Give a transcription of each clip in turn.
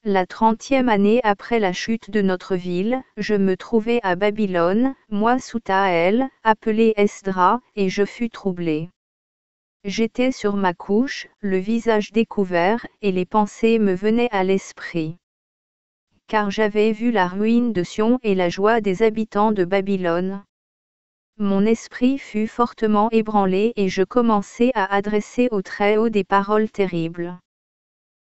la 30e année après la chute de notre ville, je me trouvais à Babylone, moi Southaël, appelé Esdra, et je fus troublé. J'étais sur ma couche, le visage découvert, et les pensées me venaient à l'esprit. Car j'avais vu la ruine de Sion et la joie des habitants de Babylone. Mon esprit fut fortement ébranlé et je commençai à adresser au Très-Haut des paroles terribles.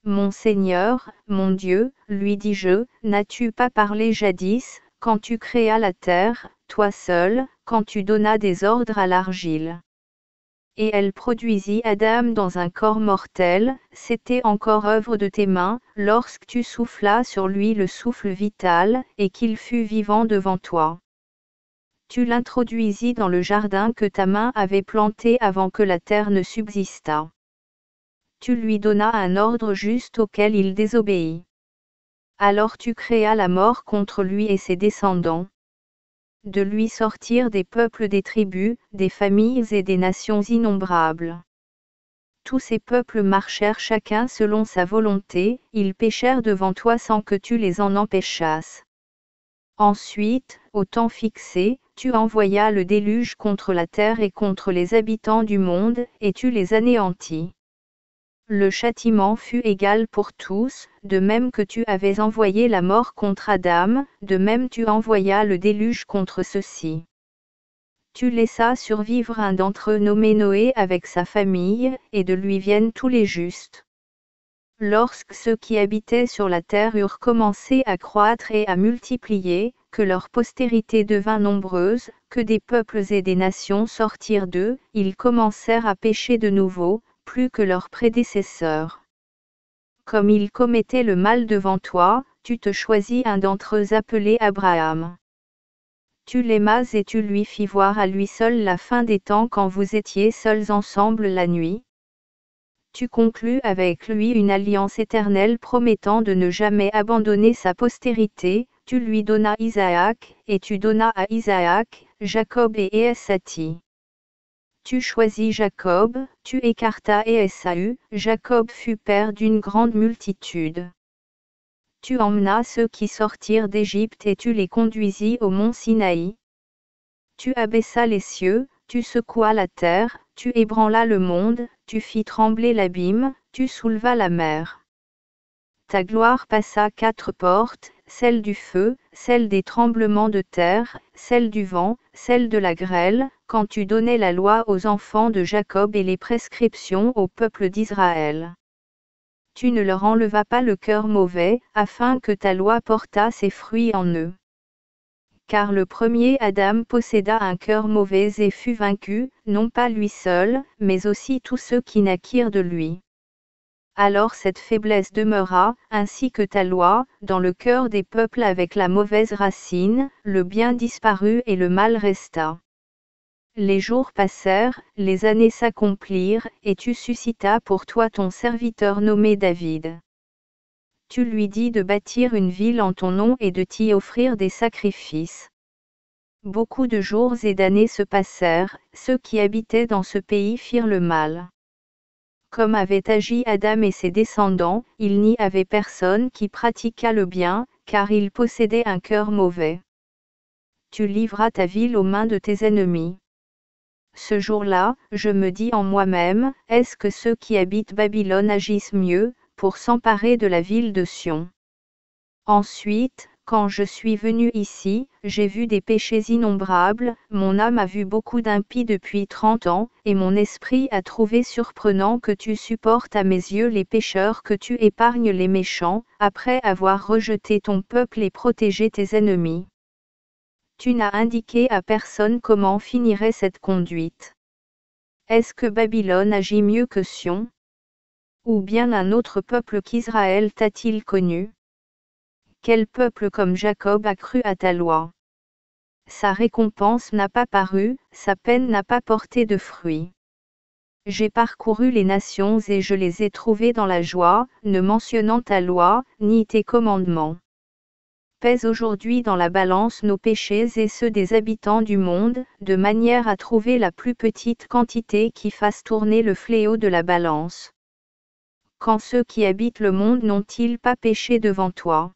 Mon Seigneur, mon Dieu, lui dis-je, n'as-tu pas parlé jadis, quand tu créas la terre, toi seul, quand tu donnas des ordres à l'argile? Et elle produisit Adam dans un corps mortel, c'était encore œuvre de tes mains, lorsque tu soufflas sur lui le souffle vital, et qu'il fut vivant devant toi. Tu l'introduisis dans le jardin que ta main avait planté avant que la terre ne subsistât. Tu lui donnas un ordre juste auquel il désobéit. Alors tu créas la mort contre lui et ses descendants. De lui sortirent des peuples, des tribus, des familles et des nations innombrables. Tous ces peuples marchèrent chacun selon sa volonté, ils péchèrent devant toi sans que tu les en empêchasses. Ensuite, au temps fixé, tu envoyas le déluge contre la terre et contre les habitants du monde, et tu les anéantis. Le châtiment fut égal pour tous, de même que tu avais envoyé la mort contre Adam, de même tu envoyas le déluge contre ceux-ci. Tu laissas survivre un d'entre eux nommé Noé avec sa famille, et de lui viennent tous les justes. Lorsque ceux qui habitaient sur la terre eurent commencé à croître et à multiplier, que leur postérité devint nombreuse, que des peuples et des nations sortirent d'eux, ils commencèrent à pécher de nouveau, plus que leurs prédécesseurs. Comme ils commettaient le mal devant toi, tu te choisis un d'entre eux appelé Abraham. Tu l'aimas et tu lui fis voir à lui seul la fin des temps quand vous étiez seuls ensemble la nuit. Tu conclus avec lui une alliance éternelle promettant de ne jamais abandonner sa postérité, tu lui donnas Isaac, et tu donnas à Isaac, Jacob et Ésaü. Tu choisis Jacob, tu écartas Ésaü, Jacob fut père d'une grande multitude. Tu emmenas ceux qui sortirent d'Égypte et tu les conduisis au mont Sinaï. Tu abaissas les cieux, tu secouas la terre, tu ébranlas le monde, tu fis trembler l'abîme, tu soulevas la mer. Ta gloire passa 4 portes, celle du feu, celle des tremblements de terre, celle du vent, celle de la grêle, quand tu donnais la loi aux enfants de Jacob et les prescriptions au peuple d'Israël. Tu ne leur enlevas pas le cœur mauvais, afin que ta loi portât ses fruits en eux. Car le premier Adam posséda un cœur mauvais et fut vaincu, non pas lui seul, mais aussi tous ceux qui naquirent de lui. Alors cette faiblesse demeura, ainsi que ta loi, dans le cœur des peuples avec la mauvaise racine, le bien disparut et le mal resta. Les jours passèrent, les années s'accomplirent, et tu suscitas pour toi ton serviteur nommé David. Tu lui dis de bâtir une ville en ton nom et de t'y offrir des sacrifices. Beaucoup de jours et d'années se passèrent, ceux qui habitaient dans ce pays firent le mal. Comme avaient agi Adam et ses descendants, il n'y avait personne qui pratiquât le bien, car ils possédaient un cœur mauvais. Tu livras ta ville aux mains de tes ennemis. Ce jour-là, je me dis en moi-même, est-ce que ceux qui habitent Babylone agissent mieux, pour s'emparer de la ville de Sion? Ensuite, quand je suis venu ici, j'ai vu des péchés innombrables, mon âme a vu beaucoup d'impies depuis 30 ans, et mon esprit a trouvé surprenant que tu supportes à mes yeux les pécheurs, que tu épargnes les méchants, après avoir rejeté ton peuple et protégé tes ennemis. Tu n'as indiqué à personne comment finirait cette conduite. Est-ce que Babylone agit mieux que Sion? Ou bien un autre peuple qu'Israël t'a-t-il connu? Quel peuple comme Jacob a cru à ta loi? Sa récompense n'a pas paru, sa peine n'a pas porté de fruits. J'ai parcouru les nations et je les ai trouvées dans la joie, ne mentionnant ta loi, ni tes commandements. Pèse aujourd'hui dans la balance nos péchés et ceux des habitants du monde, de manière à trouver la plus petite quantité qui fasse tourner le fléau de la balance. quand ceux qui habitent le monde n'ont-ils pas péché devant toi?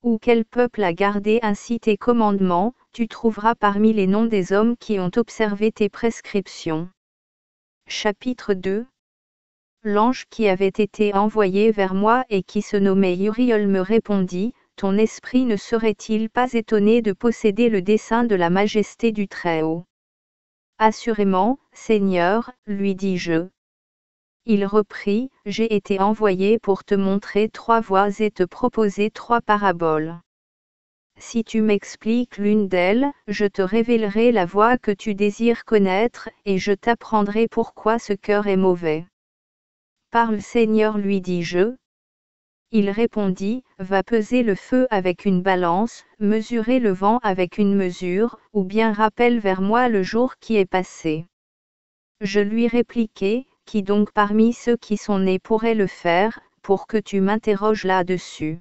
Ou quel peuple a gardé ainsi tes commandements? Tu trouveras parmi les noms des hommes qui ont observé tes prescriptions. Chapitre 2. L'ange qui avait été envoyé vers moi et qui se nommait Uriel me répondit, ton esprit ne serait-il pas étonné de posséder le dessein de la majesté du Très-Haut? Assurément, Seigneur, lui dis-je. Il reprit, j'ai été envoyé pour te montrer 3 voies et te proposer 3 paraboles. Si tu m'expliques l'une d'elles, je te révélerai la voie que tu désires connaître, et je t'apprendrai pourquoi ce cœur est mauvais. Parle Seigneur, lui dis-je. Il répondit, va peser le feu avec une balance, mesurer le vent avec une mesure, ou bien rappelle vers moi le jour qui est passé. Je lui répliquai, qui donc parmi ceux qui sont nés pourrait le faire, pour que tu m'interroges là-dessus?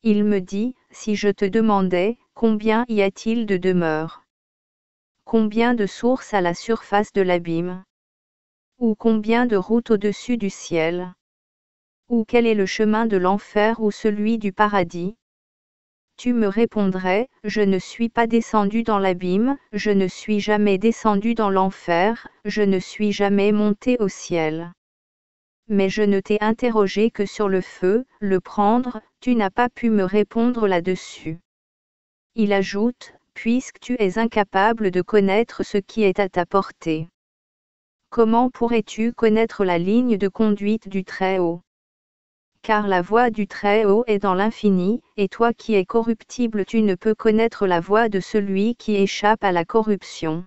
Il me dit, si je te demandais, combien y a-t-il de demeures? Combien de sources à la surface de l'abîme? Ou combien de routes au-dessus du ciel? Ou quel est le chemin de l'enfer ou celui du paradis? Tu me répondrais, je ne suis pas descendu dans l'abîme, je ne suis jamais descendu dans l'enfer, je ne suis jamais monté au ciel. Mais je ne t'ai interrogé que sur le feu, le prendre, tu n'as pas pu me répondre là-dessus. Il ajoute, puisque tu es incapable de connaître ce qui est à ta portée. Comment pourrais-tu connaître la ligne de conduite du Très-Haut? Car la voie du Très-Haut est dans l'infini, et toi qui es corruptible tu ne peux connaître la voie de celui qui échappe à la corruption.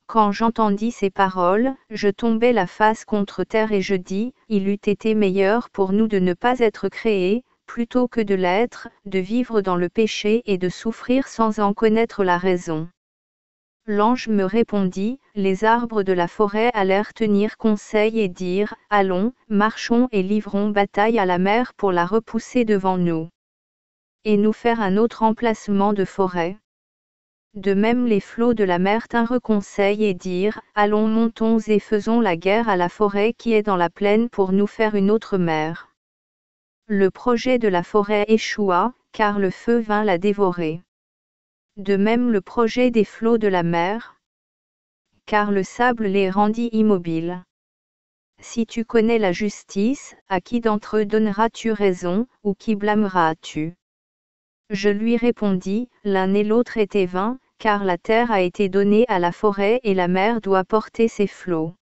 Quand j'entendis ces paroles, je tombai la face contre terre et je dis, il eût été meilleur pour nous de ne pas être créés, plutôt que de l'être, de vivre dans le péché et de souffrir sans en connaître la raison. L'ange me répondit, les arbres de la forêt allèrent tenir conseil et dire, allons, marchons et livrons bataille à la mer pour la repousser devant nous. Et nous faire un autre emplacement de forêt. De même les flots de la mer tinrent conseil et dirent, allons montons et faisons la guerre à la forêt qui est dans la plaine pour nous faire une autre mer. Le projet de la forêt échoua, car le feu vint la dévorer. De même le projet des flots de la mer, car le sable les rendit immobiles. Si tu connais la justice, à qui d'entre eux donneras-tu raison, ou qui blâmeras-tu? Je lui répondis, l'un et l'autre étaient vains, car la terre a été donnée à la forêt et la mer doit porter ses flots.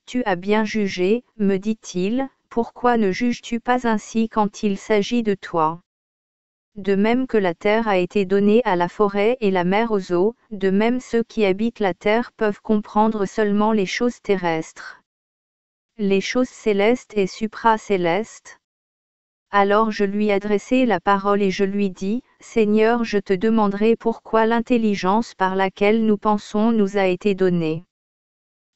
Tu as bien jugé, me dit-il, pourquoi ne juges-tu pas ainsi quand il s'agit de toi? De même que la terre a été donnée à la forêt et la mer aux eaux, de même ceux qui habitent la terre peuvent comprendre seulement les choses terrestres. Les choses célestes et supracélestes. Alors je lui adressai la parole et je lui dis, Seigneur, je te demanderai pourquoi l'intelligence par laquelle nous pensons nous a été donnée.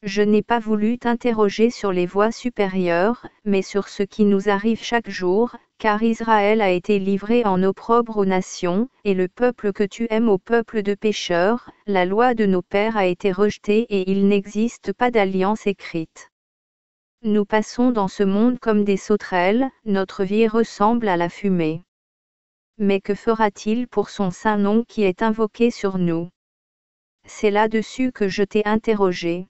Je n'ai pas voulu t'interroger sur les voies supérieures, mais sur ce qui nous arrive chaque jour, car Israël a été livré en opprobre aux nations, et le peuple que tu aimes au peuple de pécheurs, la loi de nos pères a été rejetée et il n'existe pas d'alliance écrite. Nous passons dans ce monde comme des sauterelles, notre vie ressemble à la fumée. Mais que fera-t-il pour son saint nom qui est invoqué sur nous? C'est là-dessus que je t'ai interrogé.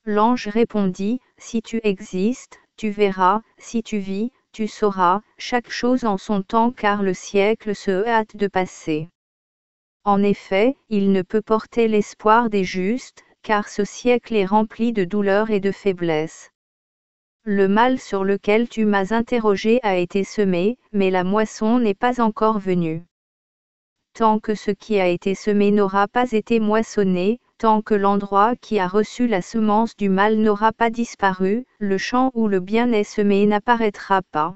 L'ange répondit, si tu existes, tu verras, si tu vis, tu sauras, chaque chose en son temps car le siècle se hâte de passer. En effet, il ne peut porter l'espoir des justes, car ce siècle est rempli de douleur et de faiblesse. Le mal sur lequel tu m'as interrogé a été semé, mais la moisson n'est pas encore venue. Tant que ce qui a été semé n'aura pas été moissonné, tant que l'endroit qui a reçu la semence du mal n'aura pas disparu, le champ où le bien est semé n'apparaîtra pas.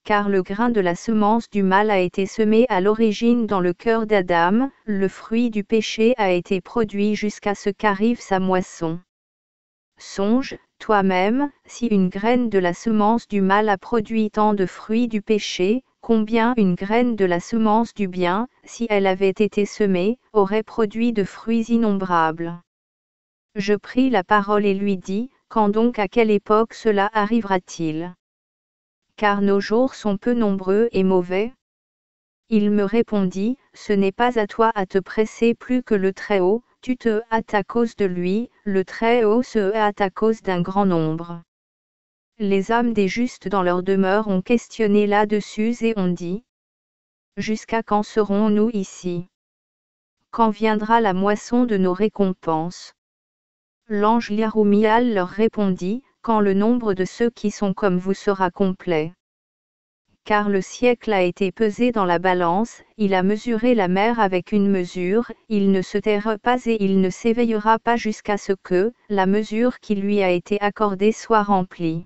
Car le grain de la semence du mal a été semé à l'origine dans le cœur d'Adam, le fruit du péché a été produit jusqu'à ce qu'arrive sa moisson. Songe, toi-même, si une graine de la semence du mal a produit tant de fruits du péché, combien une graine de la semence du bien, si elle avait été semée, aurait produit de fruits innombrables. Je pris la parole et lui dis, quand donc à quelle époque cela arrivera-t-il? Car nos jours sont peu nombreux et mauvais. Il me répondit, ce n'est pas à toi à te presser plus que le Très-Haut, tu te hâtes à cause de lui, le Très-Haut se hâte à cause d'un grand nombre. Les âmes des justes dans leur demeure ont questionné là-dessus et ont dit, jusqu'à quand serons-nous ici? Quand viendra la moisson de nos récompenses? L'ange Liaroumial leur répondit, quand le nombre de ceux qui sont comme vous sera complet. Car le siècle a été pesé dans la balance, il a mesuré la mer avec une mesure, il ne se taira pas et il ne s'éveillera pas jusqu'à ce que, la mesure qui lui a été accordée soit remplie.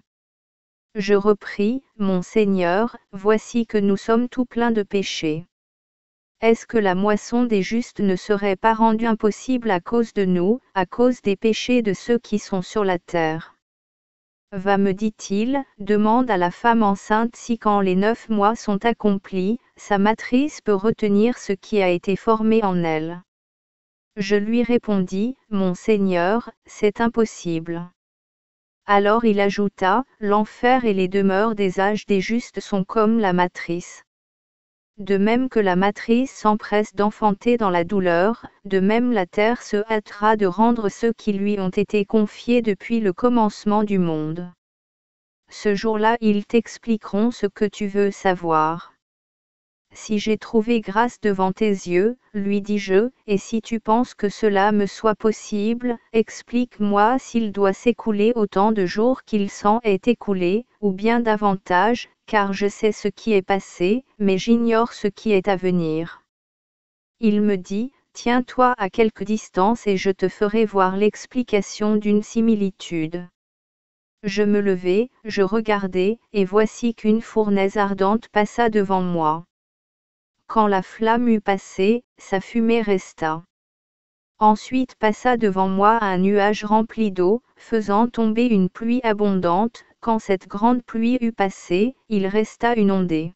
Je repris, mon Seigneur, voici que nous sommes tout pleins de péchés. Est-ce que la moisson des justes ne serait pas rendue impossible à cause de nous, à cause des péchés de ceux qui sont sur la terre? Va, me dit-il, demande à la femme enceinte si quand les 9 mois sont accomplis, sa matrice peut retenir ce qui a été formé en elle. Je lui répondis, mon Seigneur, c'est impossible. Alors il ajouta, l'enfer et les demeures des âges des justes sont comme la matrice. De même que la matrice s'empresse d'enfanter dans la douleur, de même la terre se hâtera de rendre ceux qui lui ont été confiés depuis le commencement du monde. Ce jour-là ils t'expliqueront ce que tu veux savoir. Si j'ai trouvé grâce devant tes yeux, lui dis-je, et si tu penses que cela me soit possible, explique-moi s'il doit s'écouler autant de jours qu'il s'en est écoulé, ou bien davantage, car je sais ce qui est passé, mais j'ignore ce qui est à venir. Il me dit, tiens-toi à quelque distance et je te ferai voir l'explication d'une similitude. Je me levai, je regardai, et voici qu'une fournaise ardente passa devant moi. Quand la flamme eut passé, sa fumée resta. Ensuite passa devant moi un nuage rempli d'eau, faisant tomber une pluie abondante. Quand cette grande pluie eut passé, il resta une ondée.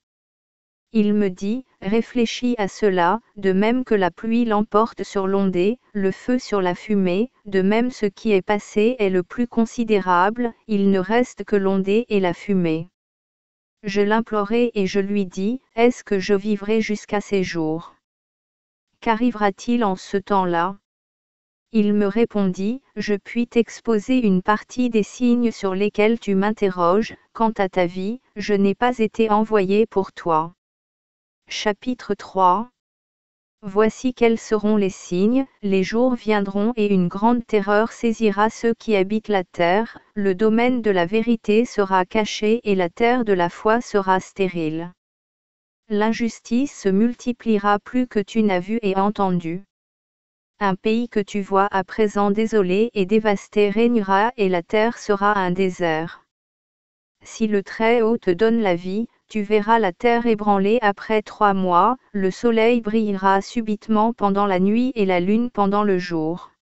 Il me dit, réfléchis à cela, de même que la pluie l'emporte sur l'ondée, le feu sur la fumée, de même ce qui est passé est le plus considérable, il ne reste que l'ondée et la fumée. Je l'implorai et je lui dis, est-ce que je vivrai jusqu'à ces jours? Qu'arrivera-t-il en ce temps-là? Il me répondit, je puis t'exposer une partie des signes sur lesquels tu m'interroges, quant à ta vie, je n'ai pas été envoyé pour toi. Chapitre 3. Voici quels seront les signes, les jours viendront et une grande terreur saisira ceux qui habitent la terre, le domaine de la vérité sera caché et la terre de la foi sera stérile. L'injustice se multipliera plus que tu n'as vu et entendu. Un pays que tu vois à présent désolé et dévasté régnera et la terre sera un désert. Si le Très-Haut te donne la vie, tu verras la terre ébranlée après 3 mois, le soleil brillera subitement pendant la nuit et la lune pendant le jour.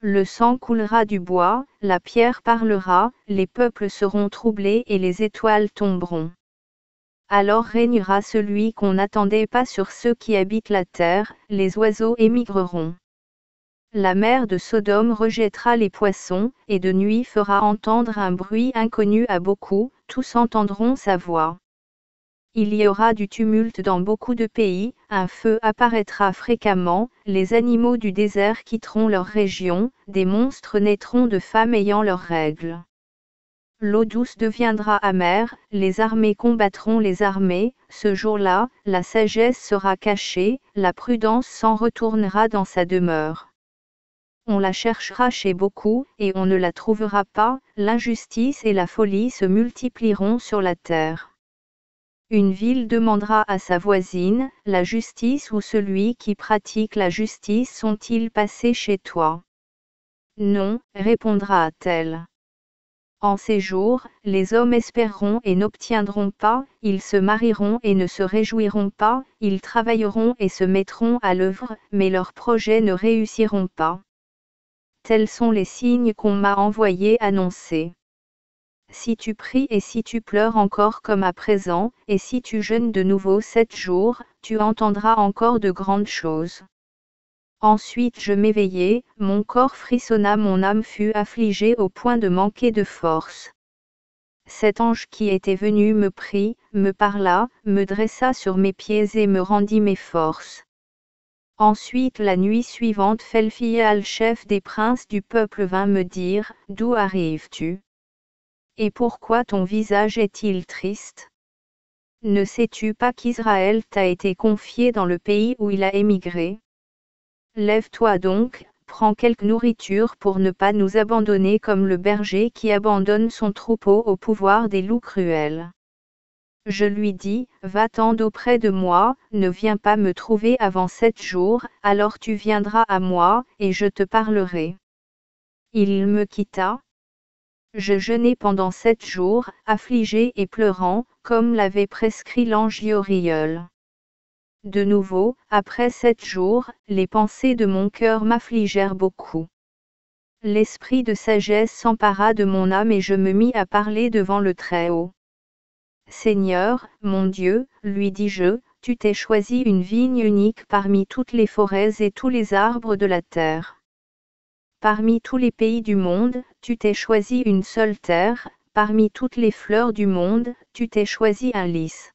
Le sang coulera du bois, la pierre parlera, les peuples seront troublés et les étoiles tomberont. Alors régnera celui qu'on n'attendait pas sur ceux qui habitent la terre, les oiseaux émigreront. La mer de Sodome rejettera les poissons, et de nuit fera entendre un bruit inconnu à beaucoup, tous entendront sa voix. Il y aura du tumulte dans beaucoup de pays, un feu apparaîtra fréquemment, les animaux du désert quitteront leur région, des monstres naîtront de femmes ayant leurs règles. L'eau douce deviendra amère, les armées combattront les armées, ce jour-là, la sagesse sera cachée, la prudence s'en retournera dans sa demeure. On la cherchera chez beaucoup, et on ne la trouvera pas, l'injustice et la folie se multiplieront sur la terre. Une ville demandera à sa voisine, la justice ou celui qui pratique la justice sont-ils passés chez toi? Non, répondra-t-elle. En ces jours, les hommes espéreront et n'obtiendront pas, ils se marieront et ne se réjouiront pas, ils travailleront et se mettront à l'œuvre, mais leurs projets ne réussiront pas. Tels sont les signes qu'on m'a envoyés annoncer. Si tu pries et si tu pleures encore comme à présent, et si tu jeûnes de nouveau 7 jours, tu entendras encore de grandes choses. Ensuite je m'éveillai, mon corps frissonna, mon âme fut affligée au point de manquer de force. Cet ange qui était venu me prit, me parla, me dressa sur mes pieds et me rendit mes forces. Ensuite la nuit suivante Phelphial, chef des princes du peuple, vint me dire, « D'où arrives-tu? Et pourquoi ton visage est-il triste? Ne sais-tu pas qu'Israël t'a été confié dans le pays où il a émigré? Lève-toi donc, prends quelque nourriture pour ne pas nous abandonner comme le berger qui abandonne son troupeau au pouvoir des loups cruels. » Je lui dis, « Va-t'en d'auprès de moi, ne viens pas me trouver avant 7 jours, alors tu viendras à moi, et je te parlerai. » Il me quitta. Je jeûnai pendant 7 jours, affligé et pleurant, comme l'avait prescrit l'ange Uriel. De nouveau, après 7 jours, les pensées de mon cœur m'affligèrent beaucoup. L'esprit de sagesse s'empara de mon âme et je me mis à parler devant le Très-Haut. « Seigneur, mon Dieu, lui dis-je, tu t'es choisi une vigne unique parmi toutes les forêts et tous les arbres de la terre. Parmi tous les pays du monde, tu t'es choisi une seule terre, parmi toutes les fleurs du monde, tu t'es choisi un lys.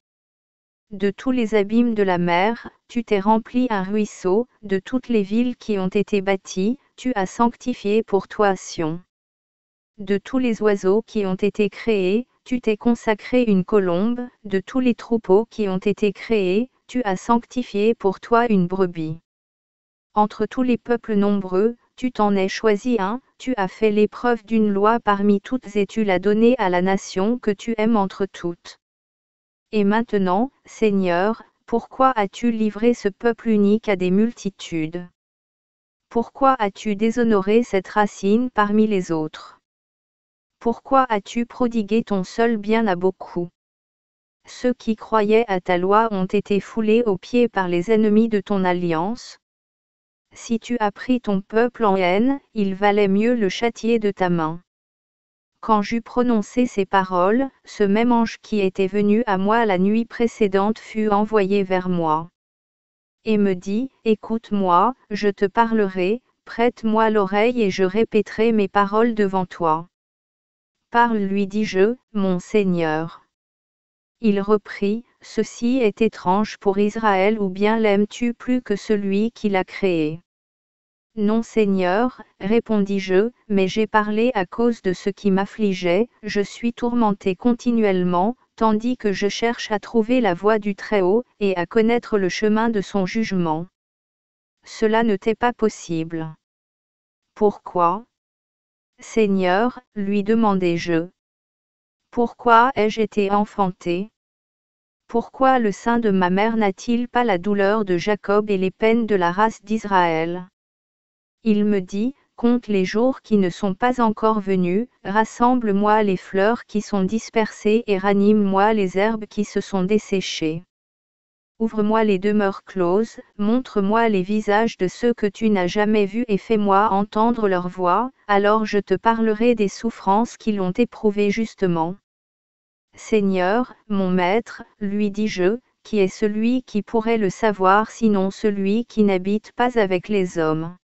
De tous les abîmes de la mer, tu t'es rempli un ruisseau, de toutes les villes qui ont été bâties, tu as sanctifié pour toi Sion. De tous les oiseaux qui ont été créés, tu t'es consacré une colombe, de tous les troupeaux qui ont été créés, tu as sanctifié pour toi une brebis. Entre tous les peuples nombreux, tu t'en es choisi un, tu as fait l'épreuve d'une loi parmi toutes et tu l'as donnée à la nation que tu aimes entre toutes. Et maintenant, Seigneur, pourquoi as-tu livré ce peuple unique à des multitudes? Pourquoi as-tu déshonoré cette racine parmi les autres? Pourquoi as-tu prodigué ton seul bien à beaucoup? Ceux qui croyaient à ta loi ont été foulés aux pieds par les ennemis de ton alliance. Si tu as pris ton peuple en haine, il valait mieux le châtier de ta main. Quand j'eus prononcé ces paroles, ce même ange qui était venu à moi la nuit précédente fut envoyé vers moi. Et me dit, « Écoute-moi, je te parlerai, prête-moi l'oreille et je répéterai mes paroles devant toi. » « Parle, lui dis-je, mon Seigneur. » Il reprit, « Ceci est étrange pour Israël, ou bien l'aimes-tu plus que celui qui l'a créé? » « Non Seigneur, répondis-je, mais j'ai parlé à cause de ce qui m'affligeait, je suis tourmenté continuellement, tandis que je cherche à trouver la voie du Très-Haut, et à connaître le chemin de son jugement. Cela ne t'est pas possible. Pourquoi? Seigneur, lui demandai-je. Pourquoi ai-je été enfanté? Pourquoi le sein de ma mère n'a-t-il pas la douleur de Jacob et les peines de la race d'Israël? Il me dit, compte les jours qui ne sont pas encore venus, rassemble-moi les fleurs qui sont dispersées et ranime-moi les herbes qui se sont desséchées. Ouvre-moi les demeures closes, montre-moi les visages de ceux que tu n'as jamais vus et fais-moi entendre leur voix, alors je te parlerai des souffrances qu'ils ont éprouvées justement. Seigneur, mon maître, lui dis-je, qui est celui qui pourrait le savoir sinon celui qui n'habite pas avec les hommes?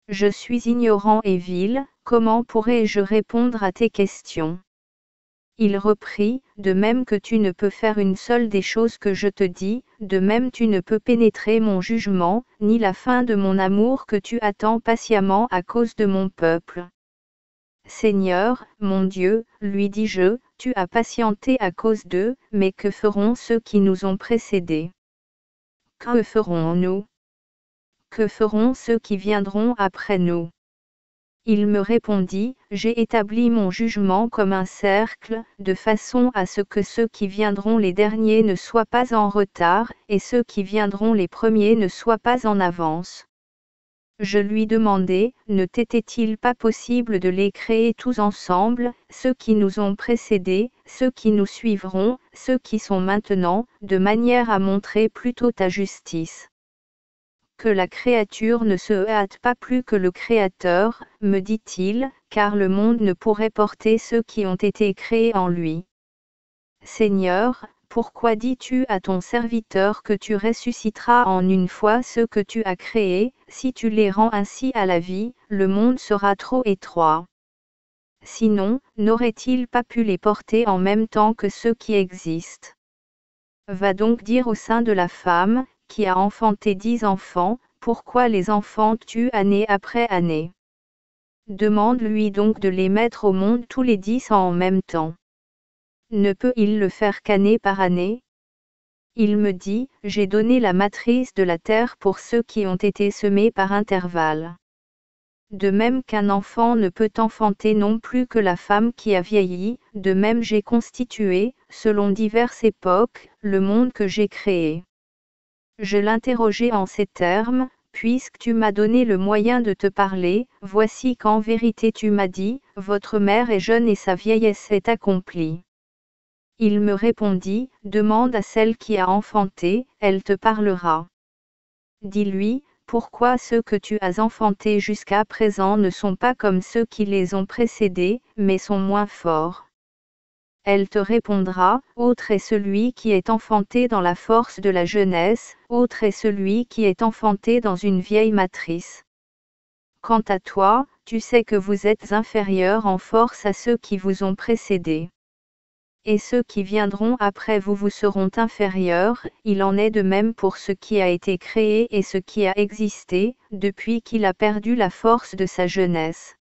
Je suis ignorant et vil, comment pourrais-je répondre à tes questions? Il reprit, de même que tu ne peux faire une seule des choses que je te dis, de même tu ne peux pénétrer mon jugement, ni la fin de mon amour que tu attends patiemment à cause de mon peuple. Seigneur, mon Dieu, lui dis-je, tu as patienté à cause d'eux, mais que feront ceux qui nous ont précédés? Que ferons-nous? Que feront ceux qui viendront après nous? Il me répondit, j'ai établi mon jugement comme un cercle, de façon à ce que ceux qui viendront les derniers ne soient pas en retard, et ceux qui viendront les premiers ne soient pas en avance. Je lui demandai, ne t'était-il pas possible de les créer tous ensemble, ceux qui nous ont précédés, ceux qui nous suivront, ceux qui sont maintenant, de manière à montrer plutôt ta justice? Que la créature ne se hâte pas plus que le Créateur, me dit-il, car le monde ne pourrait porter ceux qui ont été créés en lui. Seigneur, pourquoi dis-tu à ton serviteur que tu ressusciteras en une fois ceux que tu as créés? Si tu les rends ainsi à la vie, le monde sera trop étroit. Sinon, n'aurait-il pas pu les porter en même temps que ceux qui existent? Va donc dire au sein de la femme, qui a enfanté 10 enfants, pourquoi les enfantes-tu année après année? Demande-lui donc de les mettre au monde tous les 10 en même temps. Ne peut-il le faire qu'année par année? Il me dit, j'ai donné la matrice de la terre pour ceux qui ont été semés par intervalle. De même qu'un enfant ne peut enfanter non plus que la femme qui a vieilli, de même j'ai constitué, selon diverses époques, le monde que j'ai créé. Je l'interrogeai en ces termes, puisque tu m'as donné le moyen de te parler, voici qu'en vérité tu m'as dit, votre mère est jeune et sa vieillesse est accomplie. Il me répondit, demande à celle qui a enfanté, elle te parlera. Dis-lui, pourquoi ceux que tu as enfantés jusqu'à présent ne sont pas comme ceux qui les ont précédés, mais sont moins forts? Elle te répondra, autre est celui qui est enfanté dans la force de la jeunesse, autre est celui qui est enfanté dans une vieille matrice. Quant à toi, tu sais que vous êtes inférieur en force à ceux qui vous ont précédés. Et ceux qui viendront après vous vous seront inférieurs, il en est de même pour ce qui a été créé et ce qui a existé, depuis qu'il a perdu la force de sa jeunesse.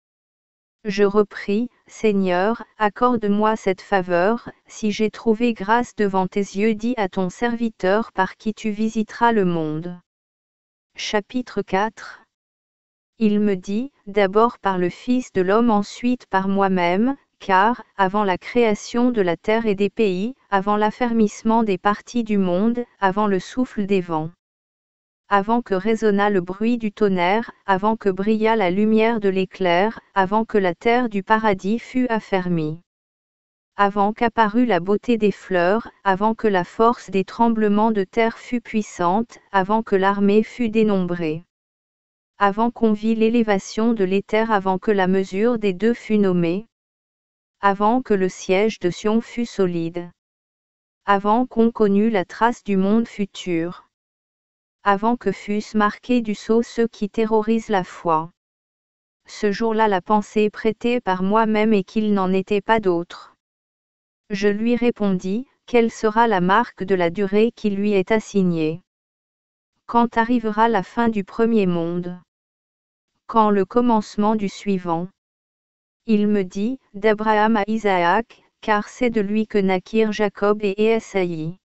Je repris, Seigneur, accorde-moi cette faveur, si j'ai trouvé grâce devant tes yeux, dis à ton serviteur par qui tu visiteras le monde. Chapitre 4. Il me dit, d'abord par le Fils de l'homme, ensuite par moi-même, car, avant la création de la terre et des pays, avant l'affermissement des parties du monde, avant le souffle des vents, avant que résonna le bruit du tonnerre, avant que brilla la lumière de l'éclair, avant que la terre du paradis fût affermie, avant qu'apparût la beauté des fleurs, avant que la force des tremblements de terre fût puissante, avant que l'armée fût dénombrée, avant qu'on vît l'élévation de l'éther, avant que la mesure des deux fût nommée, avant que le siège de Sion fût solide, avant qu'on connût la trace du monde futur, avant que fussent marqués du sceau ceux qui terrorisent la foi. Ce jour-là la pensée prêtée par moi-même et qu'il n'en était pas d'autre. Je lui répondis, quelle sera la marque de la durée qui lui est assignée? Quand arrivera la fin du premier monde? Quand le commencement du suivant? Il me dit, d'Abraham à Isaac, car c'est de lui que naquirent Jacob et Ésaïe.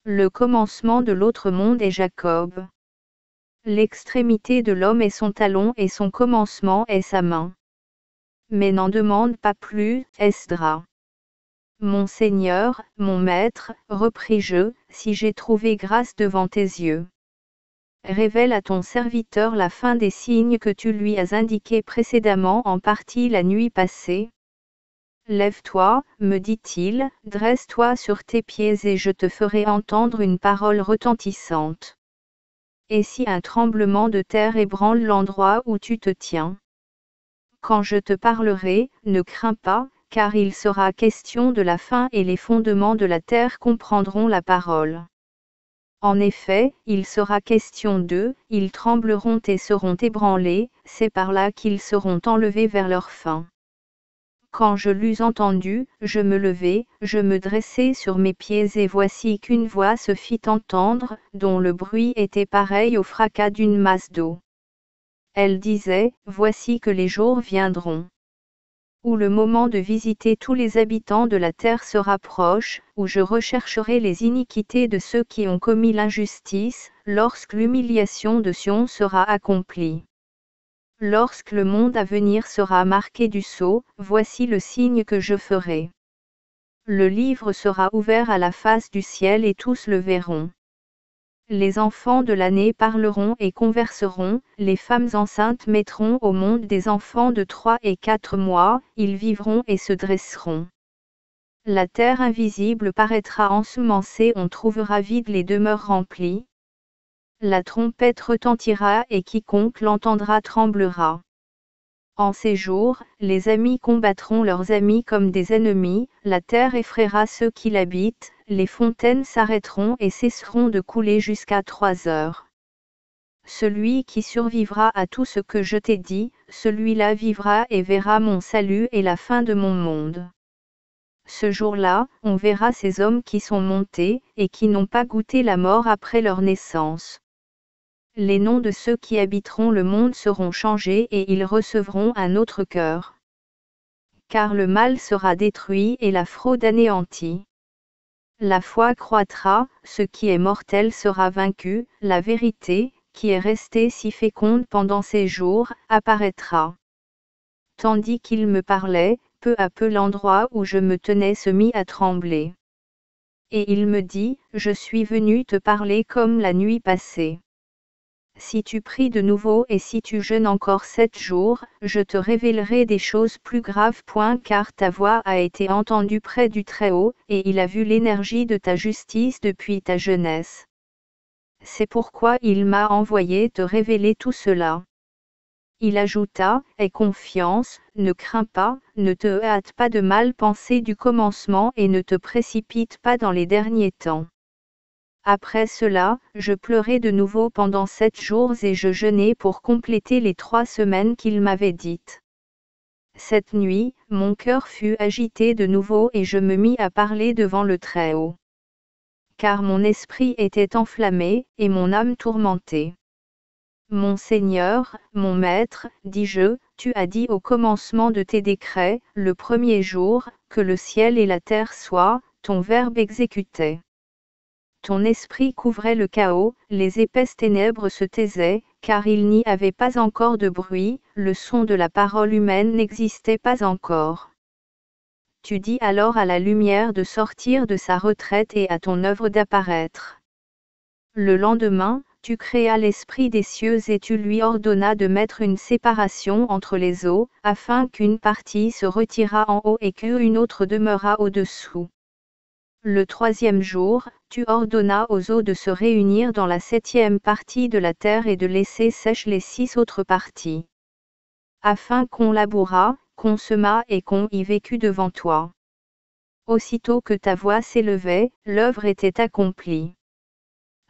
Le commencement de l'autre monde est Jacob. L'extrémité de l'homme est son talon et son commencement est sa main. Mais n'en demande pas plus, Esdras. Mon Seigneur, mon Maître, repris-je, si j'ai trouvé grâce devant tes yeux. Révèle à ton serviteur la fin des signes que tu lui as indiqués précédemment en partie la nuit passée. Lève-toi, me dit-il, dresse-toi sur tes pieds et je te ferai entendre une parole retentissante. Et si un tremblement de terre ébranle l'endroit où tu te tiens? Quand je te parlerai, ne crains pas, car il sera question de la fin et les fondements de la terre comprendront la parole. En effet, il sera question d'eux, ils trembleront et seront ébranlés, c'est par là qu'ils seront enlevés vers leur fin. Quand je l'eus entendu, je me levai, je me dressai sur mes pieds et voici qu'une voix se fit entendre, dont le bruit était pareil au fracas d'une masse d'eau. Elle disait, voici que les jours viendront, où le moment de visiter tous les habitants de la terre se rapproche, où je rechercherai les iniquités de ceux qui ont commis l'injustice, lorsque l'humiliation de Sion sera accomplie. Lorsque le monde à venir sera marqué du sceau, voici le signe que je ferai. Le livre sera ouvert à la face du ciel et tous le verront. Les enfants de l'année parleront et converseront, les femmes enceintes mettront au monde des enfants de 3 et 4 mois, ils vivront et se dresseront. La terre invisible paraîtra ensemencée, on trouvera vide les demeures remplies. La trompette retentira et quiconque l'entendra tremblera. En ces jours, les amis combattront leurs amis comme des ennemis, la terre effraiera ceux qui l'habitent, les fontaines s'arrêteront et cesseront de couler jusqu'à 3 heures. Celui qui survivra à tout ce que je t'ai dit, celui-là vivra et verra mon salut et la fin de mon monde. Ce jour-là, on verra ces hommes qui sont montés, et qui n'ont pas goûté la mort après leur naissance. Les noms de ceux qui habiteront le monde seront changés et ils recevront un autre cœur. Car le mal sera détruit et la fraude anéantie. La foi croîtra, ce qui est mortel sera vaincu, la vérité, qui est restée si féconde pendant ces jours, apparaîtra. Tandis qu'il me parlait, peu à peu l'endroit où je me tenais se mit à trembler. Et il me dit, je suis venu te parler comme la nuit passée. Si tu pries de nouveau et si tu jeûnes encore 7 jours, je te révélerai des choses plus graves. Car ta voix a été entendue près du Très-Haut, et il a vu l'énergie de ta justice depuis ta jeunesse. C'est pourquoi il m'a envoyé te révéler tout cela. Il ajouta, aie confiance, ne crains pas, ne te hâte pas de mal penser du commencement et ne te précipite pas dans les derniers temps. Après cela, je pleurai de nouveau pendant 7 jours et je jeûnai pour compléter les 3 semaines qu'il m'avait dites. Cette nuit, mon cœur fut agité de nouveau et je me mis à parler devant le Très-Haut. Car mon esprit était enflammé, et mon âme tourmentée. Mon Seigneur, mon Maître, dis-je, tu as dit au commencement de tes décrets, le premier jour, que le ciel et la terre soient, ton verbe exécutait. Ton esprit couvrait le chaos, les épaisses ténèbres se taisaient, car il n'y avait pas encore de bruit, le son de la parole humaine n'existait pas encore. Tu dis alors à la lumière de sortir de sa retraite et à ton œuvre d'apparaître. Le lendemain, tu créas l'esprit des cieux et tu lui ordonnas de mettre une séparation entre les eaux, afin qu'une partie se retirât en haut et qu'une autre demeurât au-dessous. Le 3e jour, tu ordonnas aux eaux de se réunir dans la 7e partie de la terre et de laisser sèches les 6 autres parties. Afin qu'on labourât, qu'on semât et qu'on y vécût devant toi. Aussitôt que ta voix s'élevait, l'œuvre était accomplie.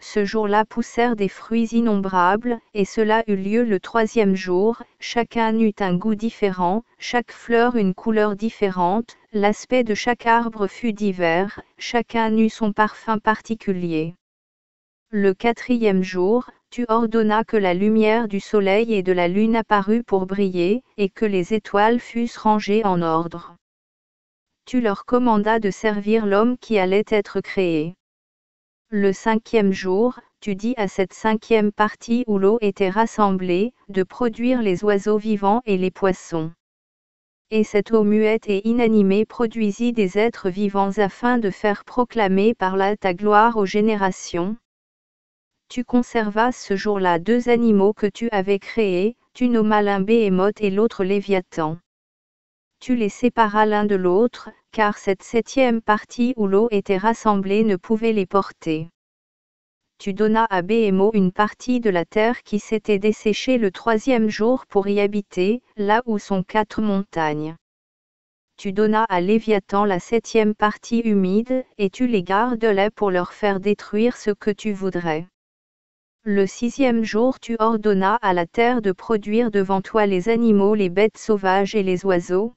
Ce jour-là poussèrent des fruits innombrables, et cela eut lieu le 3e jour, chacun eut un goût différent, chaque fleur une couleur différente, l'aspect de chaque arbre fut divers, chacun eut son parfum particulier. Le 4e jour, tu ordonnas que la lumière du soleil et de la lune apparût pour briller, et que les étoiles fussent rangées en ordre. Tu leur commandas de servir l'homme qui allait être créé. Le 5e jour, tu dis à cette 5e partie où l'eau était rassemblée, de produire les oiseaux vivants et les poissons. Et cette eau muette et inanimée produisit des êtres vivants afin de faire proclamer par là ta gloire aux générations. Tu conservas ce jour-là 2 animaux que tu avais créés, tu nommas l'un Béhémoth et l'autre Léviathan. Tu les séparas l'un de l'autre, car cette 7e partie où l'eau était rassemblée ne pouvait les porter. Tu donnas à Béhémoth une partie de la terre qui s'était desséchée le 3e jour pour y habiter, là où sont 4 montagnes. Tu donnas à Léviathan la 7e partie humide, et tu les gardes là pour leur faire détruire ce que tu voudrais. Le 6e jour tu ordonnas à la terre de produire devant toi les animaux, les bêtes sauvages et les oiseaux.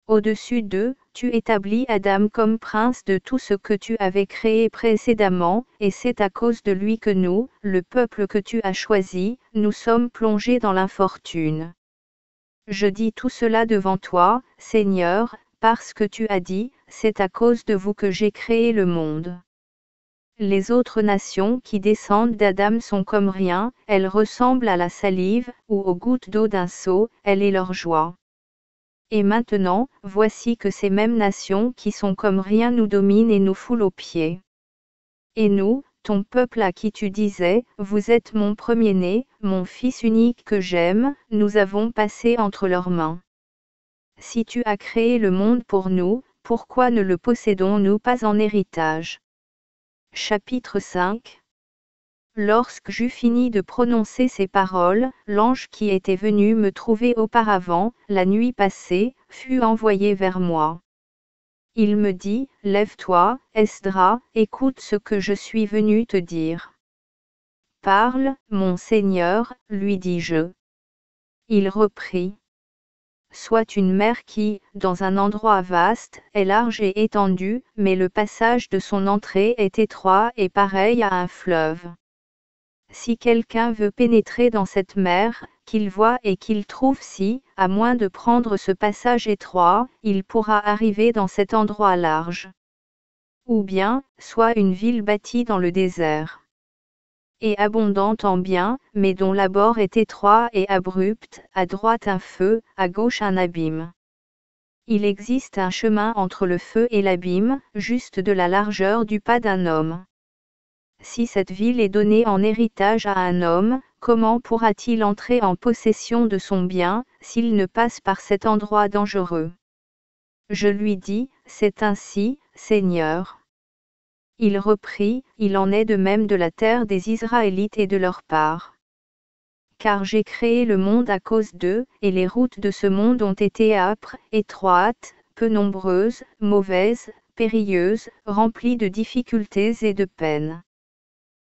Au-dessus d'eux, tu établis Adam comme prince de tout ce que tu avais créé précédemment, et c'est à cause de lui que nous, le peuple que tu as choisi, nous sommes plongés dans l'infortune. Je dis tout cela devant toi, Seigneur, parce que tu as dit, c'est à cause de vous que j'ai créé le monde. Les autres nations qui descendent d'Adam sont comme rien, elles ressemblent à la salive, ou aux gouttes d'eau d'un seau, elle est leur joie. Et maintenant, voici que ces mêmes nations qui sont comme rien nous dominent et nous foulent aux pieds. Et nous, ton peuple à qui tu disais, vous êtes mon premier-né, mon fils unique que j'aime, nous avons passé entre leurs mains. Si tu as créé le monde pour nous, pourquoi ne le possédons-nous pas en héritage? Chapitre 5. Lorsque j'eus fini de prononcer ces paroles, l'ange qui était venu me trouver auparavant, la nuit passée, fut envoyé vers moi. Il me dit, lève-toi, Esdras, écoute ce que je suis venu te dire. Parle, mon Seigneur, lui dis-je. Il reprit. Soit une mer qui, dans un endroit vaste, est large et étendue, mais le passage de son entrée est étroit et pareil à un fleuve. Si quelqu'un veut pénétrer dans cette mer, qu'il voit et qu'il trouve si, à moins de prendre ce passage étroit, il pourra arriver dans cet endroit large. Ou bien, soit une ville bâtie dans le désert. Et abondante en biens, mais dont l'abord est étroit et abrupt, à droite un feu, à gauche un abîme. Il existe un chemin entre le feu et l'abîme, juste de la largeur du pas d'un homme. Si cette ville est donnée en héritage à un homme, comment pourra-t-il entrer en possession de son bien, s'il ne passe par cet endroit dangereux? Je lui dis, c'est ainsi, Seigneur. Il reprit, il en est de même de la terre des Israélites et de leur part. Car j'ai créé le monde à cause d'eux, et les routes de ce monde ont été âpres, étroites, peu nombreuses, mauvaises, périlleuses, remplies de difficultés et de peines.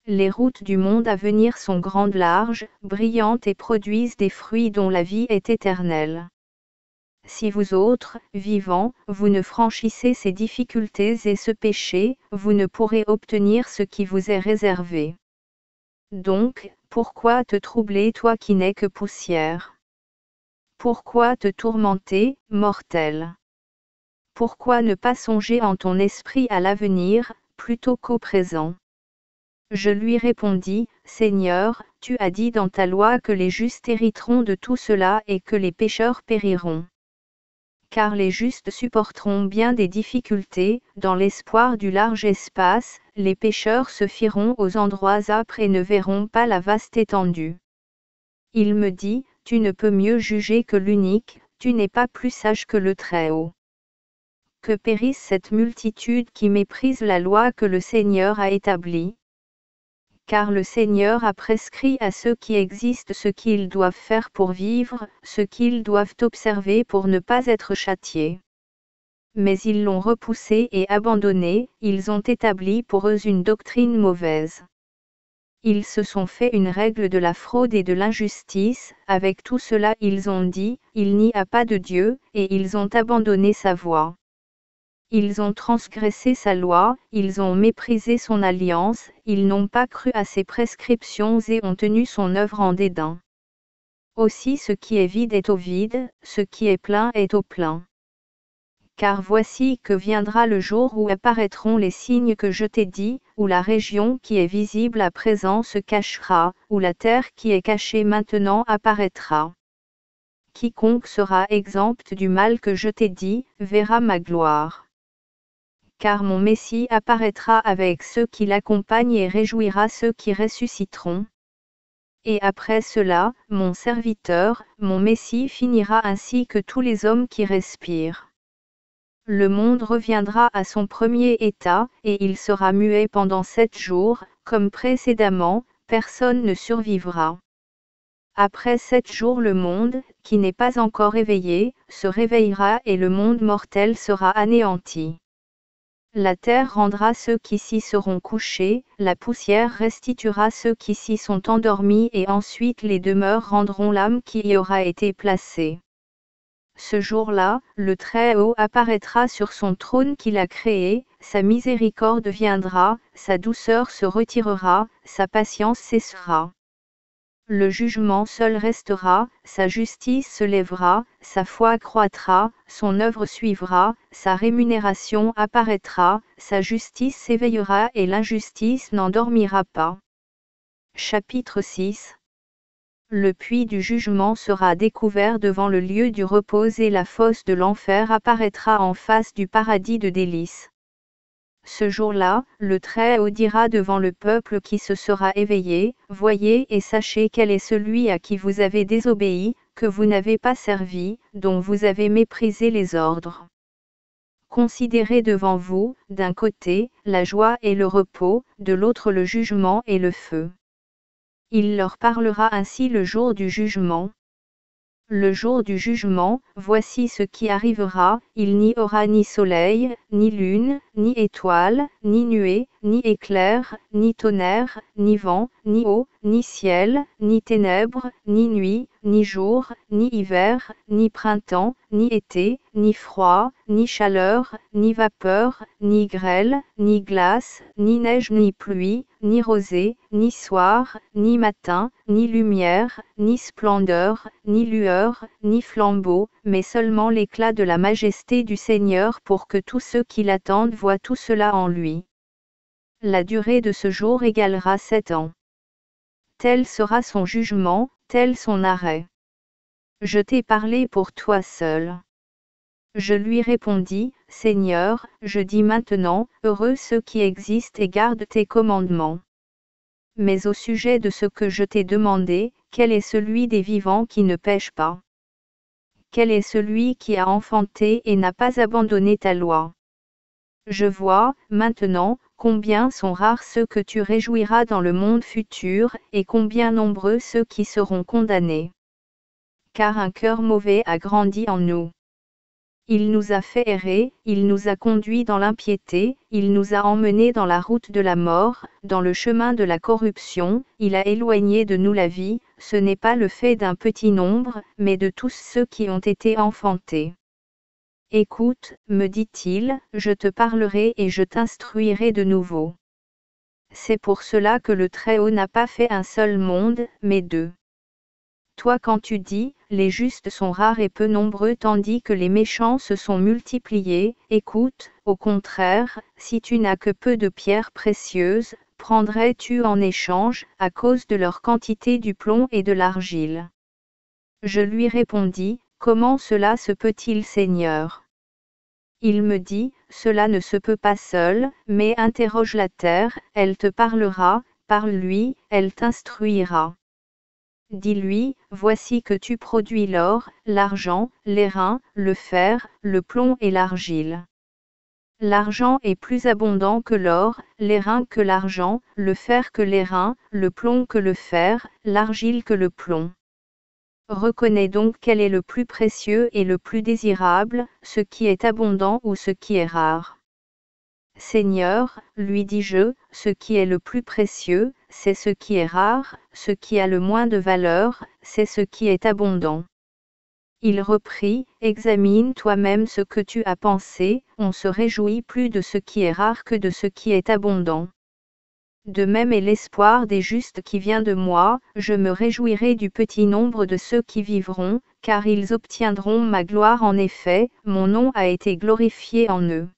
Les routes du monde à venir sont grandes, larges, brillantes et produisent des fruits dont la vie est éternelle. Si vous autres, vivants, vous ne franchissez ces difficultés et ce péché, vous ne pourrez obtenir ce qui vous est réservé. Donc, pourquoi te troubler toi qui n'es que poussière? Pourquoi te tourmenter, mortel? Pourquoi ne pas songer en ton esprit à l'avenir, plutôt qu'au présent? Je lui répondis, Seigneur, tu as dit dans ta loi que les justes hériteront de tout cela et que les pécheurs périront. Car les justes supporteront bien des difficultés, dans l'espoir du large espace, les pécheurs se fieront aux endroits âpres et ne verront pas la vaste étendue. Il me dit, tu ne peux mieux juger que l'unique, tu n'es pas plus sage que le Très-Haut. Que périsse cette multitude qui méprise la loi que le Seigneur a établie. Car le Seigneur a prescrit à ceux qui existent ce qu'ils doivent faire pour vivre, ce qu'ils doivent observer pour ne pas être châtiés. Mais ils l'ont repoussé et abandonné, ils ont établi pour eux une doctrine mauvaise. Ils se sont fait une règle de la fraude et de l'injustice, avec tout cela ils ont dit, il n'y a pas de Dieu, et ils ont abandonné sa voie. Ils ont transgressé sa loi, ils ont méprisé son alliance, ils n'ont pas cru à ses prescriptions et ont tenu son œuvre en dédain. Aussi ce qui est vide est au vide, ce qui est plein est au plein. Car voici que viendra le jour où apparaîtront les signes que je t'ai dit, où la région qui est visible à présent se cachera, où la terre qui est cachée maintenant apparaîtra. Quiconque sera exempt du mal que je t'ai dit, verra ma gloire. Car mon Messie apparaîtra avec ceux qui l'accompagnent et réjouira ceux qui ressusciteront. Et après cela, mon serviteur, mon Messie finira ainsi que tous les hommes qui respirent. Le monde reviendra à son premier état, et il sera muet pendant 7 jours, comme précédemment, personne ne survivra. Après 7 jours le monde, qui n'est pas encore éveillé, se réveillera et le monde mortel sera anéanti. La terre rendra ceux qui s'y seront couchés, la poussière restituera ceux qui s'y sont endormis et ensuite les demeures rendront l'âme qui y aura été placée. Ce jour-là, le Très-Haut apparaîtra sur son trône qu'il a créé, sa miséricorde viendra, sa douceur se retirera, sa patience cessera. Le jugement seul restera, sa justice se lèvera, sa foi croîtra, son œuvre suivra, sa rémunération apparaîtra, sa justice s'éveillera et l'injustice n'endormira pas. Chapitre 6. Le puits du jugement sera découvert devant le lieu du repos et la fosse de l'enfer apparaîtra en face du paradis de délices. Ce jour-là, le Très-Haut dira devant le peuple qui se sera éveillé, « Voyez et sachez quel est celui à qui vous avez désobéi, que vous n'avez pas servi, dont vous avez méprisé les ordres. Considérez devant vous, d'un côté, la joie et le repos, de l'autre le jugement et le feu. » Il leur parlera ainsi le jour du jugement. Le jour du jugement, voici ce qui arrivera, il n'y aura ni soleil, ni lune, ni étoile, ni nuée, ni éclair, ni tonnerre, ni vent, ni eau, ni ciel, ni ténèbres, ni nuit, ni jour, ni hiver, ni printemps, ni été, ni froid, ni chaleur, ni vapeur, ni grêle, ni glace, ni neige, ni pluie, ni rosée, ni soir, ni matin, ni lumière, ni splendeur, ni lueur, ni flambeau, mais seulement l'éclat de la majesté du Seigneur pour que tous ceux qui l'attendent voient tout cela en lui. La durée de ce jour égalera 7 ans. Tel sera son jugement, tel son arrêt. Je t'ai parlé pour toi seul. Je lui répondis, Seigneur, je dis maintenant, heureux ceux qui existent et gardent tes commandements. Mais au sujet de ce que je t'ai demandé, quel est celui des vivants qui ne pêche pas? Quel est celui qui a enfanté et n'a pas abandonné ta loi? Je vois, maintenant, combien sont rares ceux que tu réjouiras dans le monde futur, et combien nombreux ceux qui seront condamnés. Car un cœur mauvais a grandi en nous. Il nous a fait errer, il nous a conduits dans l'impiété, il nous a emmenés dans la route de la mort, dans le chemin de la corruption, il a éloigné de nous la vie, ce n'est pas le fait d'un petit nombre, mais de tous ceux qui ont été enfantés. Écoute, me dit-il, je te parlerai et je t'instruirai de nouveau. C'est pour cela que le Très-Haut n'a pas fait un seul monde, mais deux. Toi quand tu dis, les justes sont rares et peu nombreux tandis que les méchants se sont multipliés, écoute, au contraire, si tu n'as que peu de pierres précieuses, prendrais-tu en échange, à cause de leur quantité du plomb et de l'argile? Je lui répondis, comment cela se peut-il, Seigneur? Il me dit, cela ne se peut pas seul, mais interroge la terre, elle te parlera, parle-lui, elle t'instruira. Dis-lui, voici que tu produis l'or, l'argent, l'airain, le fer, le plomb et l'argile. L'argent est plus abondant que l'or, l'airain que l'argent, le fer que l'airain, le plomb que le fer, l'argile que le plomb. Reconnais donc quel est le plus précieux et le plus désirable, ce qui est abondant ou ce qui est rare. Seigneur, lui dis-je, ce qui est le plus précieux, c'est ce qui est rare, ce qui a le moins de valeur, c'est ce qui est abondant. Il reprit, examine toi-même ce que tu as pensé, on se réjouit plus de ce qui est rare que de ce qui est abondant. De même est l'espoir des justes qui vient de moi, je me réjouirai du petit nombre de ceux qui vivront, car ils obtiendront ma gloire en effet, mon nom a été glorifié en eux.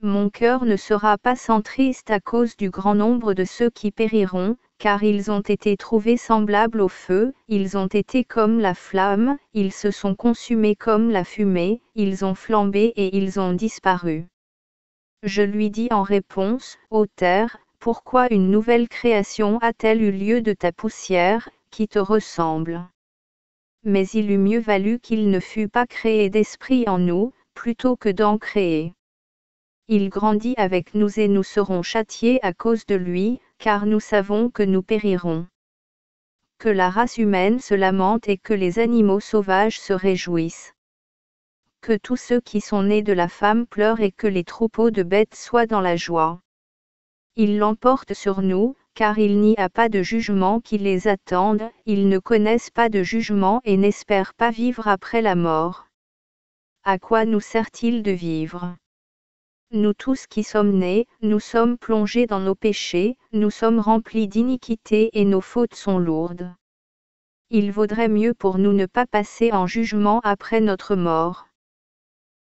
Mon cœur ne sera pas sans triste à cause du grand nombre de ceux qui périront, car ils ont été trouvés semblables au feu, ils ont été comme la flamme, ils se sont consumés comme la fumée, ils ont flambé et ils ont disparu. Je lui dis en réponse, ô terre, pourquoi une nouvelle création a-t-elle eu lieu de ta poussière, qui te ressemble? Mais il eût mieux valu qu'il ne fût pas créé d'esprit en nous, plutôt que d'en créer. Il grandit avec nous et nous serons châtiés à cause de lui, car nous savons que nous périrons. Que la race humaine se lamente et que les animaux sauvages se réjouissent. Que tous ceux qui sont nés de la femme pleurent et que les troupeaux de bêtes soient dans la joie. Ils l'emportent sur nous, car il n'y a pas de jugement qui les attende, ils ne connaissent pas de jugement et n'espèrent pas vivre après la mort. À quoi nous sert-il de vivre? Nous tous qui sommes nés, nous sommes plongés dans nos péchés, nous sommes remplis d'iniquité et nos fautes sont lourdes. Il vaudrait mieux pour nous ne pas passer en jugement après notre mort.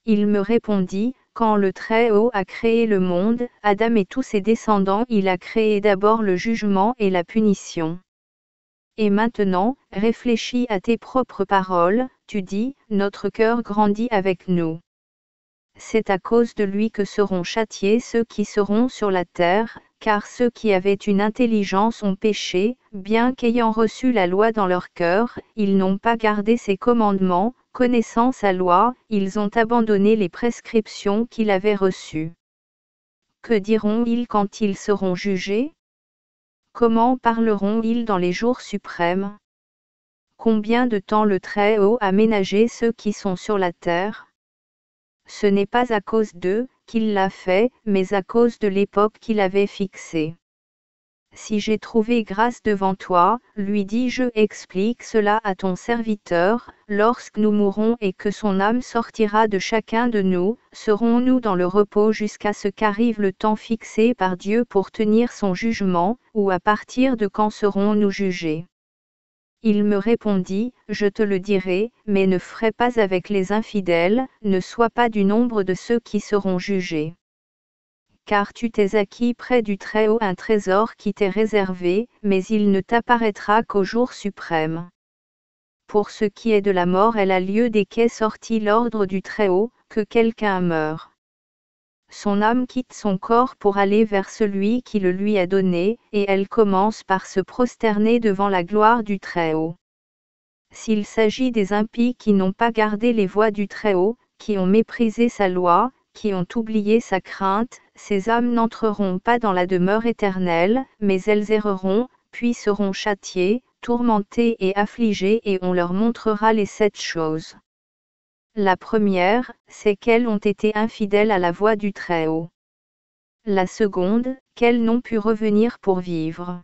Il me répondit, quand le Très-Haut a créé le monde, Adam et tous ses descendants, il a créé d'abord le jugement et la punition. Et maintenant, réfléchis à tes propres paroles, tu dis, notre cœur grandit avec nous. C'est à cause de lui que seront châtiés ceux qui seront sur la terre, car ceux qui avaient une intelligence ont péché, bien qu'ayant reçu la loi dans leur cœur, ils n'ont pas gardé ses commandements, connaissant sa loi, ils ont abandonné les prescriptions qu'il avait reçues. Que diront-ils quand ils seront jugés? Comment parleront-ils dans les jours suprêmes? combien de temps le Très-Haut a ménagé ceux qui sont sur la terre? Ce n'est pas à cause d'eux qu'il l'a fait, mais à cause de l'époque qu'il avait fixée. Si j'ai trouvé grâce devant toi, lui dis-je, explique cela à ton serviteur, lorsque nous mourrons et que son âme sortira de chacun de nous, serons-nous dans le repos jusqu'à ce qu'arrive le temps fixé par Dieu pour tenir son jugement, ou à partir de quand serons-nous jugés? Il me répondit, je te le dirai, mais ne ferai pas avec les infidèles, ne sois pas du nombre de ceux qui seront jugés. Car tu t'es acquis près du Très-Haut un trésor qui t'est réservé, mais il ne t'apparaîtra qu'au jour suprême. Pour ce qui est de la mort, elle a lieu dès qu'est sorti l'ordre du Très-Haut, que quelqu'un meurt. Son âme quitte son corps pour aller vers celui qui le lui a donné, et elle commence par se prosterner devant la gloire du Très-Haut. S'il s'agit des impies qui n'ont pas gardé les voies du Très-Haut, qui ont méprisé sa loi, qui ont oublié sa crainte, ces âmes n'entreront pas dans la demeure éternelle, mais elles erreront, puis seront châtiées, tourmentées et affligées, et on leur montrera les 7 choses. La première, c'est qu'elles ont été infidèles à la voie du Très-Haut. La seconde, qu'elles n'ont pu revenir pour vivre.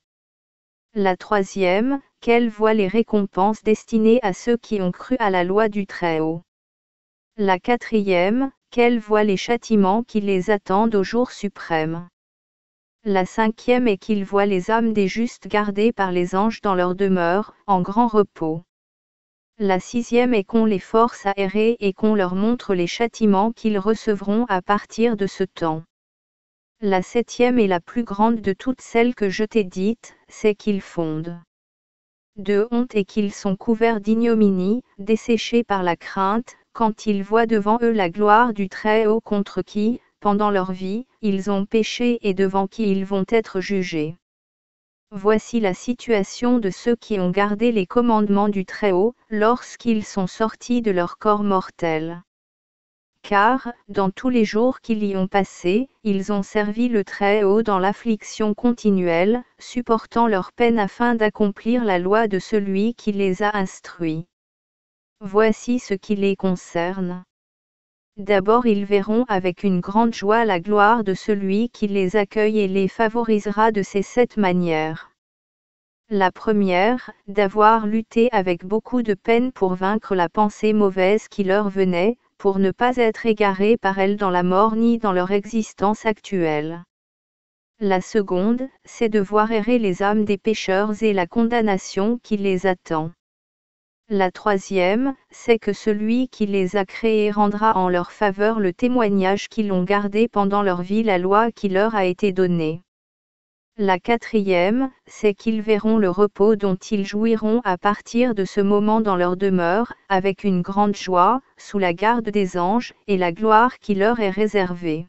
La troisième, qu'elles voient les récompenses destinées à ceux qui ont cru à la loi du Très-Haut. La quatrième, qu'elles voient les châtiments qui les attendent au jour suprême. La cinquième est qu'ils voient les âmes des justes gardées par les anges dans leur demeure, en grand repos. La sixième est qu'on les force à errer et qu'on leur montre les châtiments qu'ils recevront à partir de ce temps. La septième est la plus grande de toutes celles que je t'ai dites, c'est qu'ils fondent de honte et qu'ils sont couverts d'ignominie, desséchés par la crainte, quand ils voient devant eux la gloire du Très-Haut contre qui, pendant leur vie, ils ont péché et devant qui ils vont être jugés. Voici la situation de ceux qui ont gardé les commandements du Très-Haut, lorsqu'ils sont sortis de leur corps mortel. Car, dans tous les jours qu'ils y ont passés, ils ont servi le Très-Haut dans l'affliction continuelle, supportant leur peine afin d'accomplir la loi de celui qui les a instruits. Voici ce qui les concerne. D'abord ils verront avec une grande joie la gloire de celui qui les accueille et les favorisera de ces 7 manières. La première, d'avoir lutté avec beaucoup de peine pour vaincre la pensée mauvaise qui leur venait, pour ne pas être égarés par elle dans la mort ni dans leur existence actuelle. La seconde, c'est de voir errer les âmes des pécheurs et la condamnation qui les attend. La troisième, c'est que celui qui les a créés rendra en leur faveur le témoignage qu'ils ont gardé pendant leur vie, la loi qui leur a été donnée. La quatrième, c'est qu'ils verront le repos dont ils jouiront à partir de ce moment dans leur demeure, avec une grande joie, sous la garde des anges, et la gloire qui leur est réservée.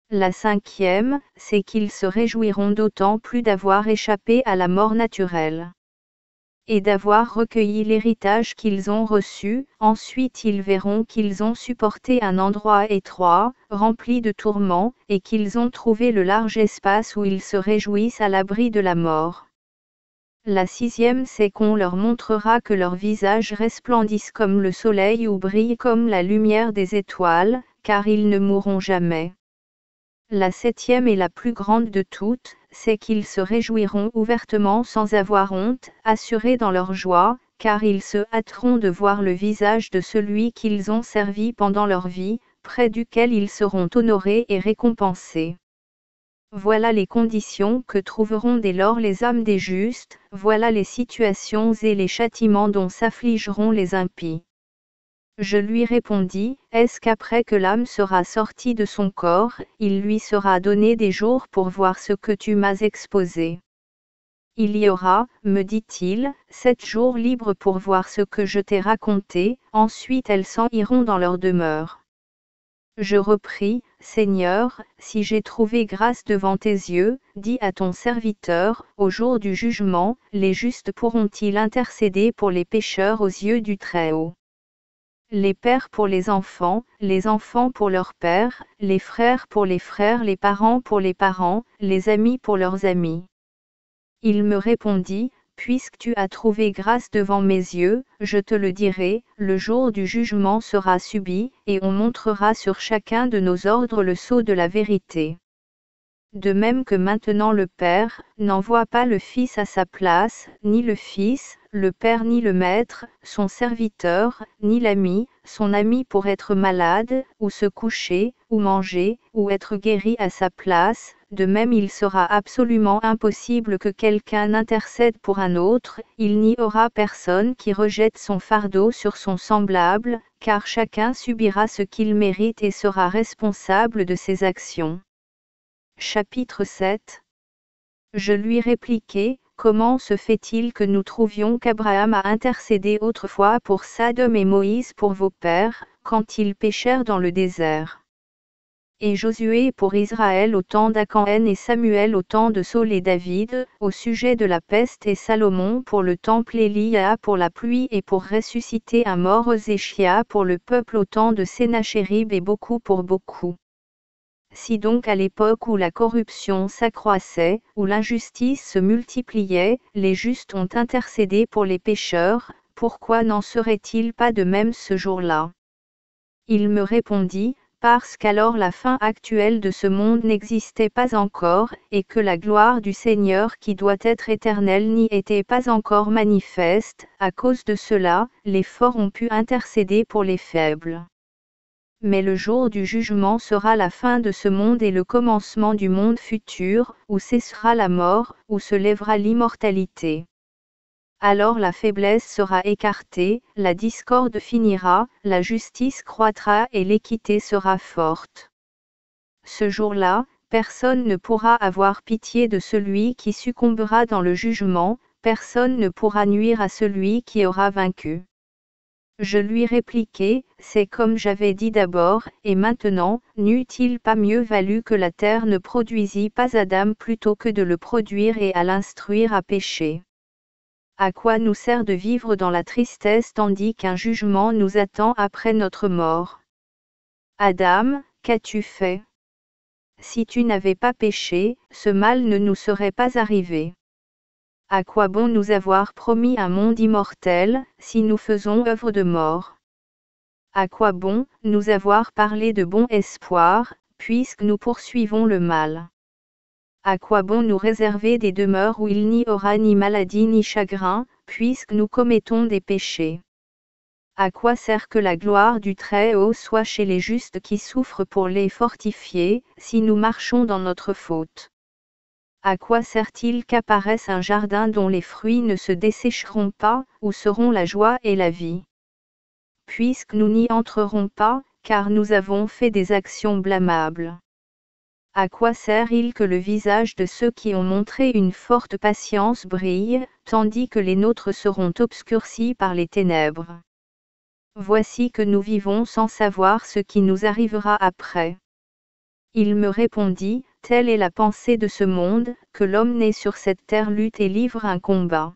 La cinquième, c'est qu'ils se réjouiront d'autant plus d'avoir échappé à la mort naturelle et d'avoir recueilli l'héritage qu'ils ont reçu. Ensuite ils verront qu'ils ont supporté un endroit étroit, rempli de tourments, et qu'ils ont trouvé le large espace où ils se réjouissent à l'abri de la mort. La sixième, c'est qu'on leur montrera que leurs visages resplendissent comme le soleil ou brillent comme la lumière des étoiles, car ils ne mourront jamais. La septième et la plus grande de toutes, c'est qu'ils se réjouiront ouvertement sans avoir honte, assurés dans leur joie, car ils se hâteront de voir le visage de celui qu'ils ont servi pendant leur vie, près duquel ils seront honorés et récompensés. Voilà les conditions que trouveront dès lors les âmes des justes, voilà les situations et les châtiments dont s'affligeront les impies. Je lui répondis, est-ce qu'après que l'âme sera sortie de son corps, il lui sera donné des jours pour voir ce que tu m'as exposé? Il y aura, me dit-il, 7 jours libres pour voir ce que je t'ai raconté, ensuite elles s'en iront dans leur demeure. Je repris, Seigneur, si j'ai trouvé grâce devant tes yeux, dis à ton serviteur, au jour du jugement, les justes pourront-ils intercéder pour les pécheurs aux yeux du Très-Haut? Les pères pour les enfants pour leurs pères, les frères pour les frères, les parents pour les parents, les amis pour leurs amis. Il me répondit, puisque tu as trouvé grâce devant mes yeux, je te le dirai, le jour du jugement sera subi, et on montrera sur chacun de nos ordres le sceau de la vérité. De même que maintenant le Père n'envoie pas le Fils à sa place, ni le Fils, le Père ni le Maître, son serviteur, ni l'ami, son ami pour être malade, ou se coucher, ou manger, ou être guéri à sa place, de même il sera absolument impossible que quelqu'un n'intercède pour un autre, il n'y aura personne qui rejette son fardeau sur son semblable, car chacun subira ce qu'il mérite et sera responsable de ses actions. Chapitre 7. Je lui répliquai, comment se fait-il que nous trouvions qu'Abraham a intercédé autrefois pour Sodome et Moïse pour vos pères, quand ils péchèrent dans le désert? Et Josué pour Israël au temps d'Akan et Samuel au temps de Saul et David, au sujet de la peste et Salomon pour le temple Élia pour la pluie et pour ressusciter un mort Ézéchia pour le peuple au temps de Sénachérib et beaucoup pour beaucoup. Si donc à l'époque où la corruption s'accroissait, où l'injustice se multipliait, les justes ont intercédé pour les pécheurs, pourquoi n'en serait-il pas de même ce jour-là? Il me répondit, parce qu'alors la fin actuelle de ce monde n'existait pas encore, et que la gloire du Seigneur qui doit être éternelle n'y était pas encore manifeste, à cause de cela, les forts ont pu intercéder pour les faibles. Mais le jour du jugement sera la fin de ce monde et le commencement du monde futur, où cessera la mort, où se lèvera l'immortalité. Alors la faiblesse sera écartée, la discorde finira, la justice croîtra et l'équité sera forte. Ce jour-là, personne ne pourra avoir pitié de celui qui succombera dans le jugement, personne ne pourra nuire à celui qui aura vaincu. Je lui répliquai, c'est comme j'avais dit d'abord, et maintenant, n'eût-il pas mieux valu que la terre ne produisît pas Adam plutôt que de le produire et à l'instruire à pécher? À quoi nous sert de vivre dans la tristesse tandis qu'un jugement nous attend après notre mort? Adam, qu'as-tu fait? Si tu n'avais pas péché, ce mal ne nous serait pas arrivé. À quoi bon nous avoir promis un monde immortel, si nous faisons œuvre de mort? À quoi bon nous avoir parlé de bon espoir, puisque nous poursuivons le mal? À quoi bon nous réserver des demeures où il n'y aura ni maladie ni chagrin, puisque nous commettons des péchés? À quoi sert que la gloire du Très-Haut soit chez les justes qui souffrent pour les fortifier, si nous marchons dans notre faute? À quoi sert-il qu'apparaisse un jardin dont les fruits ne se dessécheront pas, où seront la joie et la vie? Puisque nous n'y entrerons pas, car nous avons fait des actions blâmables. À quoi sert-il que le visage de ceux qui ont montré une forte patience brille, tandis que les nôtres seront obscurcis par les ténèbres? Voici que nous vivons sans savoir ce qui nous arrivera après. Il me répondit, telle est la pensée de ce monde, que l'homme né sur cette terre lutte et livre un combat.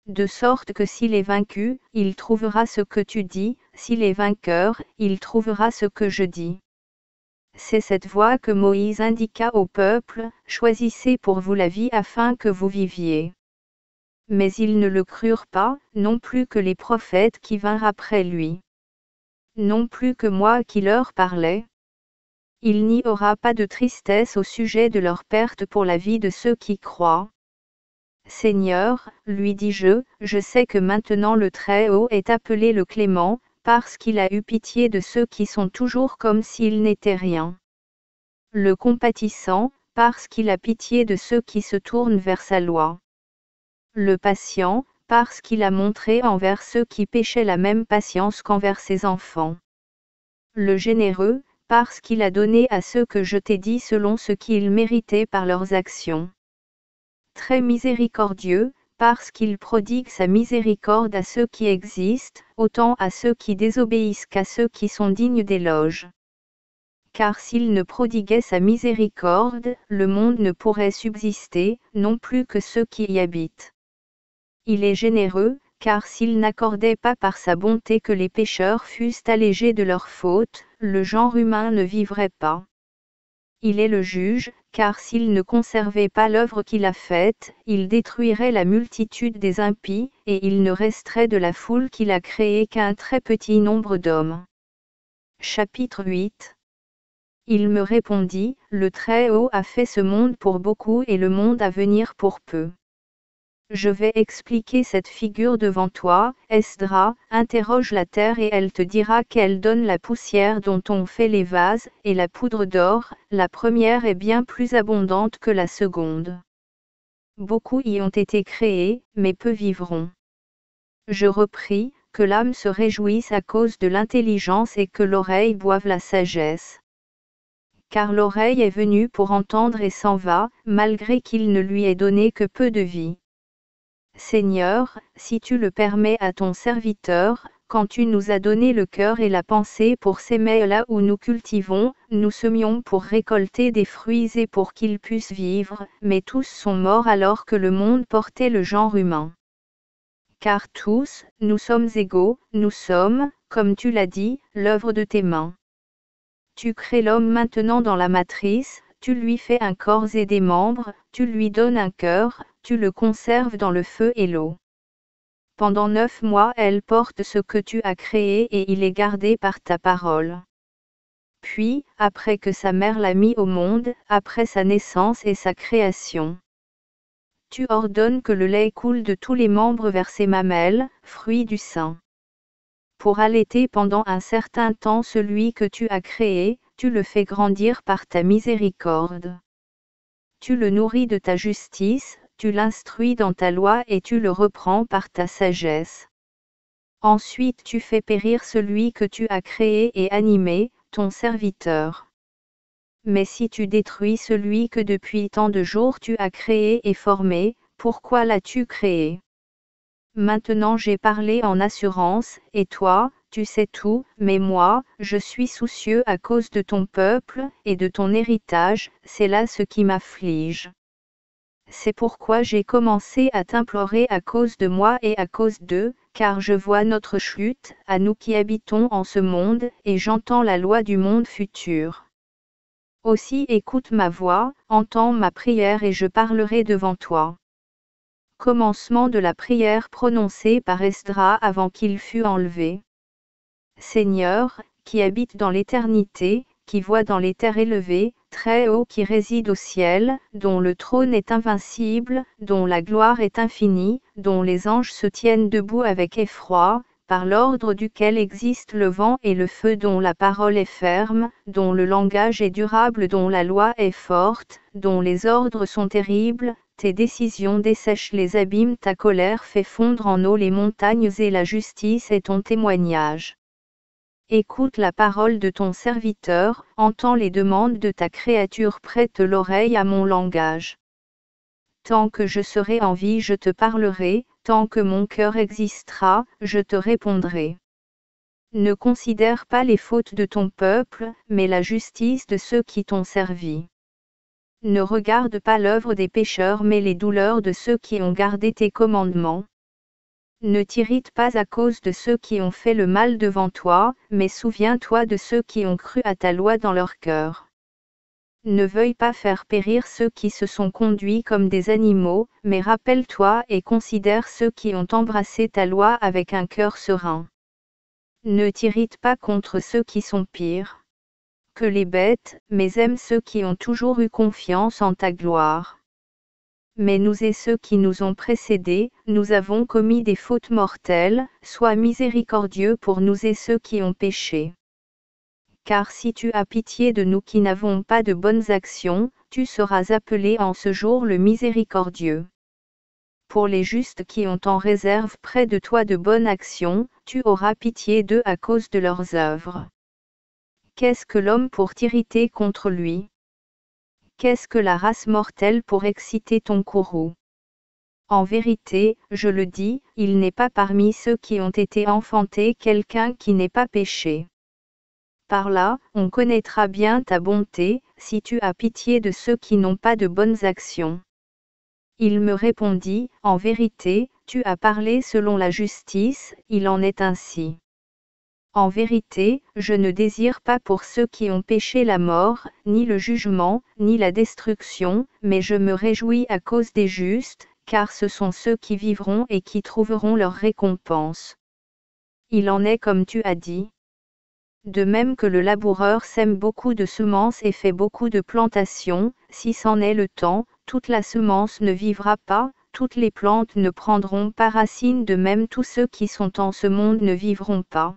De sorte que s'il est vaincu, il trouvera ce que tu dis, s'il est vainqueur, il trouvera ce que je dis. C'est cette voie que Moïse indiqua au peuple, choisissez pour vous la vie afin que vous viviez. Mais ils ne le crurent pas, non plus que les prophètes qui vinrent après lui. Non plus que moi qui leur parlais. Il n'y aura pas de tristesse au sujet de leur perte pour la vie de ceux qui croient. Seigneur, lui dis-je, je sais que maintenant le Très-Haut est appelé le Clément, parce qu'il a eu pitié de ceux qui sont toujours comme s'ils n'étaient rien. Le Compatissant, parce qu'il a pitié de ceux qui se tournent vers sa loi. Le Patient, parce qu'il a montré envers ceux qui péchaient la même patience qu'envers ses enfants. Le Généreux, parce qu'il a donné à ceux que je t'ai dit selon ce qu'ils méritaient par leurs actions. Très miséricordieux, parce qu'il prodigue sa miséricorde à ceux qui existent, autant à ceux qui désobéissent qu'à ceux qui sont dignes d'éloge. Car s'il ne prodiguait sa miséricorde, le monde ne pourrait subsister, non plus que ceux qui y habitent. Il est généreux, car s'il n'accordait pas par sa bonté que les pécheurs fussent allégés de leurs fautes, le genre humain ne vivrait pas. Il est le juge, car s'il ne conservait pas l'œuvre qu'il a faite, il détruirait la multitude des impies, et il ne resterait de la foule qu'il a créée qu'un très petit nombre d'hommes. Chapitre 8. Il me répondit, le Très-Haut a fait ce monde pour beaucoup et le monde à venir pour peu. Je vais expliquer cette figure devant toi, Esdras, interroge la terre et elle te dira qu'elle donne la poussière dont on fait les vases, et la poudre d'or, la première est bien plus abondante que la seconde. Beaucoup y ont été créés, mais peu vivront. Je repris, que l'âme se réjouisse à cause de l'intelligence et que l'oreille boive la sagesse. Car l'oreille est venue pour entendre et s'en va, malgré qu'il ne lui ait donné que peu de vie. Seigneur, si tu le permets à ton serviteur, quand tu nous as donné le cœur et la pensée pour s'aimer là où nous cultivons, nous semions pour récolter des fruits et pour qu'ils puissent vivre, mais tous sont morts alors que le monde portait le genre humain. Car tous, nous sommes égaux, nous sommes, comme tu l'as dit, l'œuvre de tes mains. Tu crées l'homme maintenant dans la matrice, tu lui fais un corps et des membres, tu lui donnes un cœur, tu le conserves dans le feu et l'eau. Pendant 9 mois elle porte ce que tu as créé et il est gardé par ta parole. Puis, après que sa mère l'a mis au monde, après sa naissance et sa création. Tu ordonnes que le lait coule de tous les membres vers ses mamelles, fruits du sein. Pour allaiter pendant un certain temps celui que tu as créé, tu le fais grandir par ta miséricorde. Tu le nourris de ta justice, tu l'instruis dans ta loi et tu le reprends par ta sagesse. Ensuite tu fais périr celui que tu as créé et animé, ton serviteur. Mais si tu détruis celui que depuis tant de jours tu as créé et formé, pourquoi l'as-tu créé ? Maintenant j'ai parlé en assurance, et toi, tu sais tout, mais moi, je suis soucieux à cause de ton peuple, et de ton héritage, c'est là ce qui m'afflige. C'est pourquoi j'ai commencé à t'implorer à cause de moi et à cause d'eux, car je vois notre chute, à nous qui habitons en ce monde, et j'entends la loi du monde futur. Aussi écoute ma voix, entends ma prière et je parlerai devant toi. Commencement de la prière prononcée par Esdras avant qu'il fût enlevé. Seigneur, qui habite dans l'éternité, qui voit dans les terres élevées, très haut qui réside au ciel, dont le trône est invincible, dont la gloire est infinie, dont les anges se tiennent debout avec effroi, par l'ordre duquel existe le vent et le feu, dont la parole est ferme, dont le langage est durable, dont la loi est forte, dont les ordres sont terribles, tes décisions dessèchent les abîmes, ta colère fait fondre en eau les montagnes et la justice est ton témoignage. Écoute la parole de ton serviteur, entends les demandes de ta créature, prête l'oreille à mon langage. Tant que je serai en vie je te parlerai, tant que mon cœur existera, je te répondrai. Ne considère pas les fautes de ton peuple, mais la justice de ceux qui t'ont servi. Ne regarde pas l'œuvre des pécheurs mais les douleurs de ceux qui ont gardé tes commandements. Ne t'irrite pas à cause de ceux qui ont fait le mal devant toi, mais souviens-toi de ceux qui ont cru à ta loi dans leur cœur. Ne veuille pas faire périr ceux qui se sont conduits comme des animaux, mais rappelle-toi et considère ceux qui ont embrassé ta loi avec un cœur serein. Ne t'irrite pas contre ceux qui sont pires que les bêtes, mais aime ceux qui ont toujours eu confiance en ta gloire. Mais nous et ceux qui nous ont précédés, nous avons commis des fautes mortelles, sois miséricordieux pour nous et ceux qui ont péché. Car si tu as pitié de nous qui n'avons pas de bonnes actions, tu seras appelé en ce jour le miséricordieux. Pour les justes qui ont en réserve près de toi de bonnes actions, tu auras pitié d'eux à cause de leurs œuvres. Qu'est-ce que l'homme pour t'irriter contre lui ? Qu'est-ce que la race mortelle pour exciter ton courroux ? En vérité, je le dis, il n'est pas parmi ceux qui ont été enfantés quelqu'un qui n'ait pas péché. Par là, on connaîtra bien ta bonté, si tu as pitié de ceux qui n'ont pas de bonnes actions. Il me répondit, en vérité, tu as parlé selon la justice, il en est ainsi. En vérité, je ne désire pas pour ceux qui ont péché la mort, ni le jugement, ni la destruction, mais je me réjouis à cause des justes, car ce sont ceux qui vivront et qui trouveront leur récompense. Il en est comme tu as dit. De même que le laboureur sème beaucoup de semences et fait beaucoup de plantations, si c'en est le temps, toute la semence ne vivra pas, toutes les plantes ne prendront pas racine, de même tous ceux qui sont en ce monde ne vivront pas.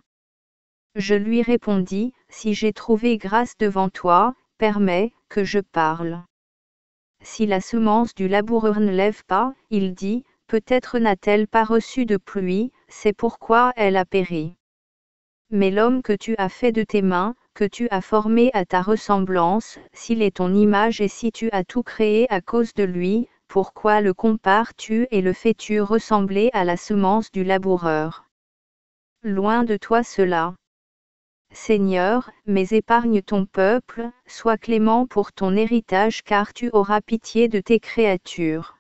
Je lui répondis, si j'ai trouvé grâce devant toi, permets que je parle. Si la semence du laboureur ne lève pas, il dit, peut-être n'a-t-elle pas reçu de pluie, c'est pourquoi elle a péri. Mais l'homme que tu as fait de tes mains, que tu as formé à ta ressemblance, s'il est ton image et si tu as tout créé à cause de lui, pourquoi le compares-tu et le fais-tu ressembler à la semence du laboureur? Loin de toi cela. Seigneur, mais épargne ton peuple, sois clément pour ton héritage car tu auras pitié de tes créatures.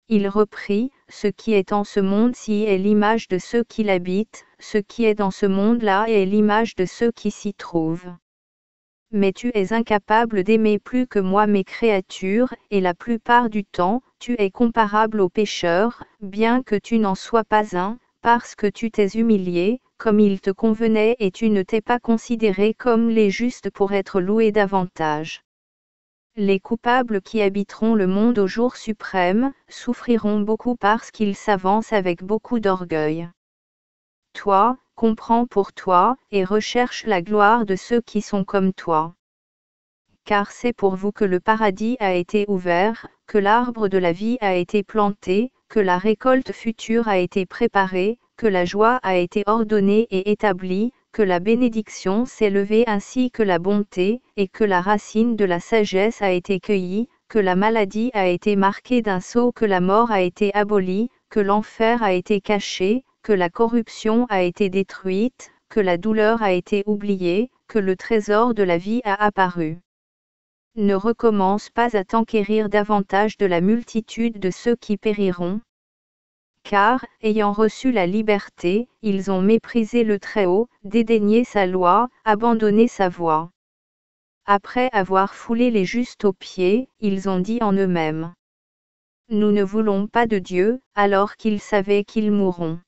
Il reprit, ce qui est en ce monde-ci est l'image de ceux qui l'habitent, ce qui est dans ce monde-là est l'image de ceux qui s'y trouvent. Mais tu es incapable d'aimer plus que moi mes créatures, et la plupart du temps, tu es comparable aux pécheurs, bien que tu n'en sois pas un, parce que tu t'es humilié, comme il te convenait et tu ne t'es pas considéré comme les justes pour être loué davantage. Les coupables qui habiteront le monde au jour suprême, souffriront beaucoup parce qu'ils s'avancent avec beaucoup d'orgueil. Toi, comprends pour toi, et recherche la gloire de ceux qui sont comme toi. Car c'est pour vous que le paradis a été ouvert, que l'arbre de la vie a été planté, que la récolte future a été préparée, que la joie a été ordonnée et établie, que la bénédiction s'est levée ainsi que la bonté, et que la racine de la sagesse a été cueillie, que la maladie a été marquée d'un sceau, que la mort a été abolie, que l'enfer a été caché, que la corruption a été détruite, que la douleur a été oubliée, que le trésor de la vie a apparu. Ne recommence pas à t'enquérir davantage de la multitude de ceux qui périront. Car, ayant reçu la liberté, ils ont méprisé le Très-Haut, dédaigné sa loi, abandonné sa voie. Après avoir foulé les justes aux pieds, ils ont dit en eux-mêmes. Nous ne voulons pas de Dieu, alors qu'ils savaient qu'ils mourront.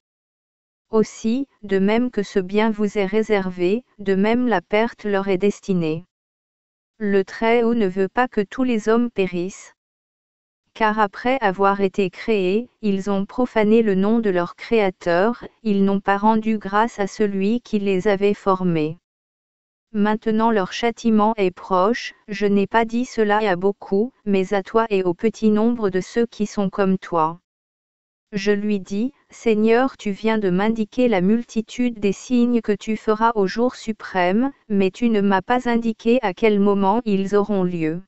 Aussi, de même que ce bien vous est réservé, de même la perte leur est destinée. Le Très-Haut ne veut pas que tous les hommes périssent. Car après avoir été créés, ils ont profané le nom de leur Créateur, ils n'ont pas rendu grâce à celui qui les avait formés. Maintenant leur châtiment est proche, je n'ai pas dit cela à beaucoup, mais à toi et au petit nombre de ceux qui sont comme toi. Je lui dis, Seigneur, tu viens de m'indiquer la multitude des signes que tu feras au jour suprême, mais tu ne m'as pas indiqué à quel moment ils auront lieu.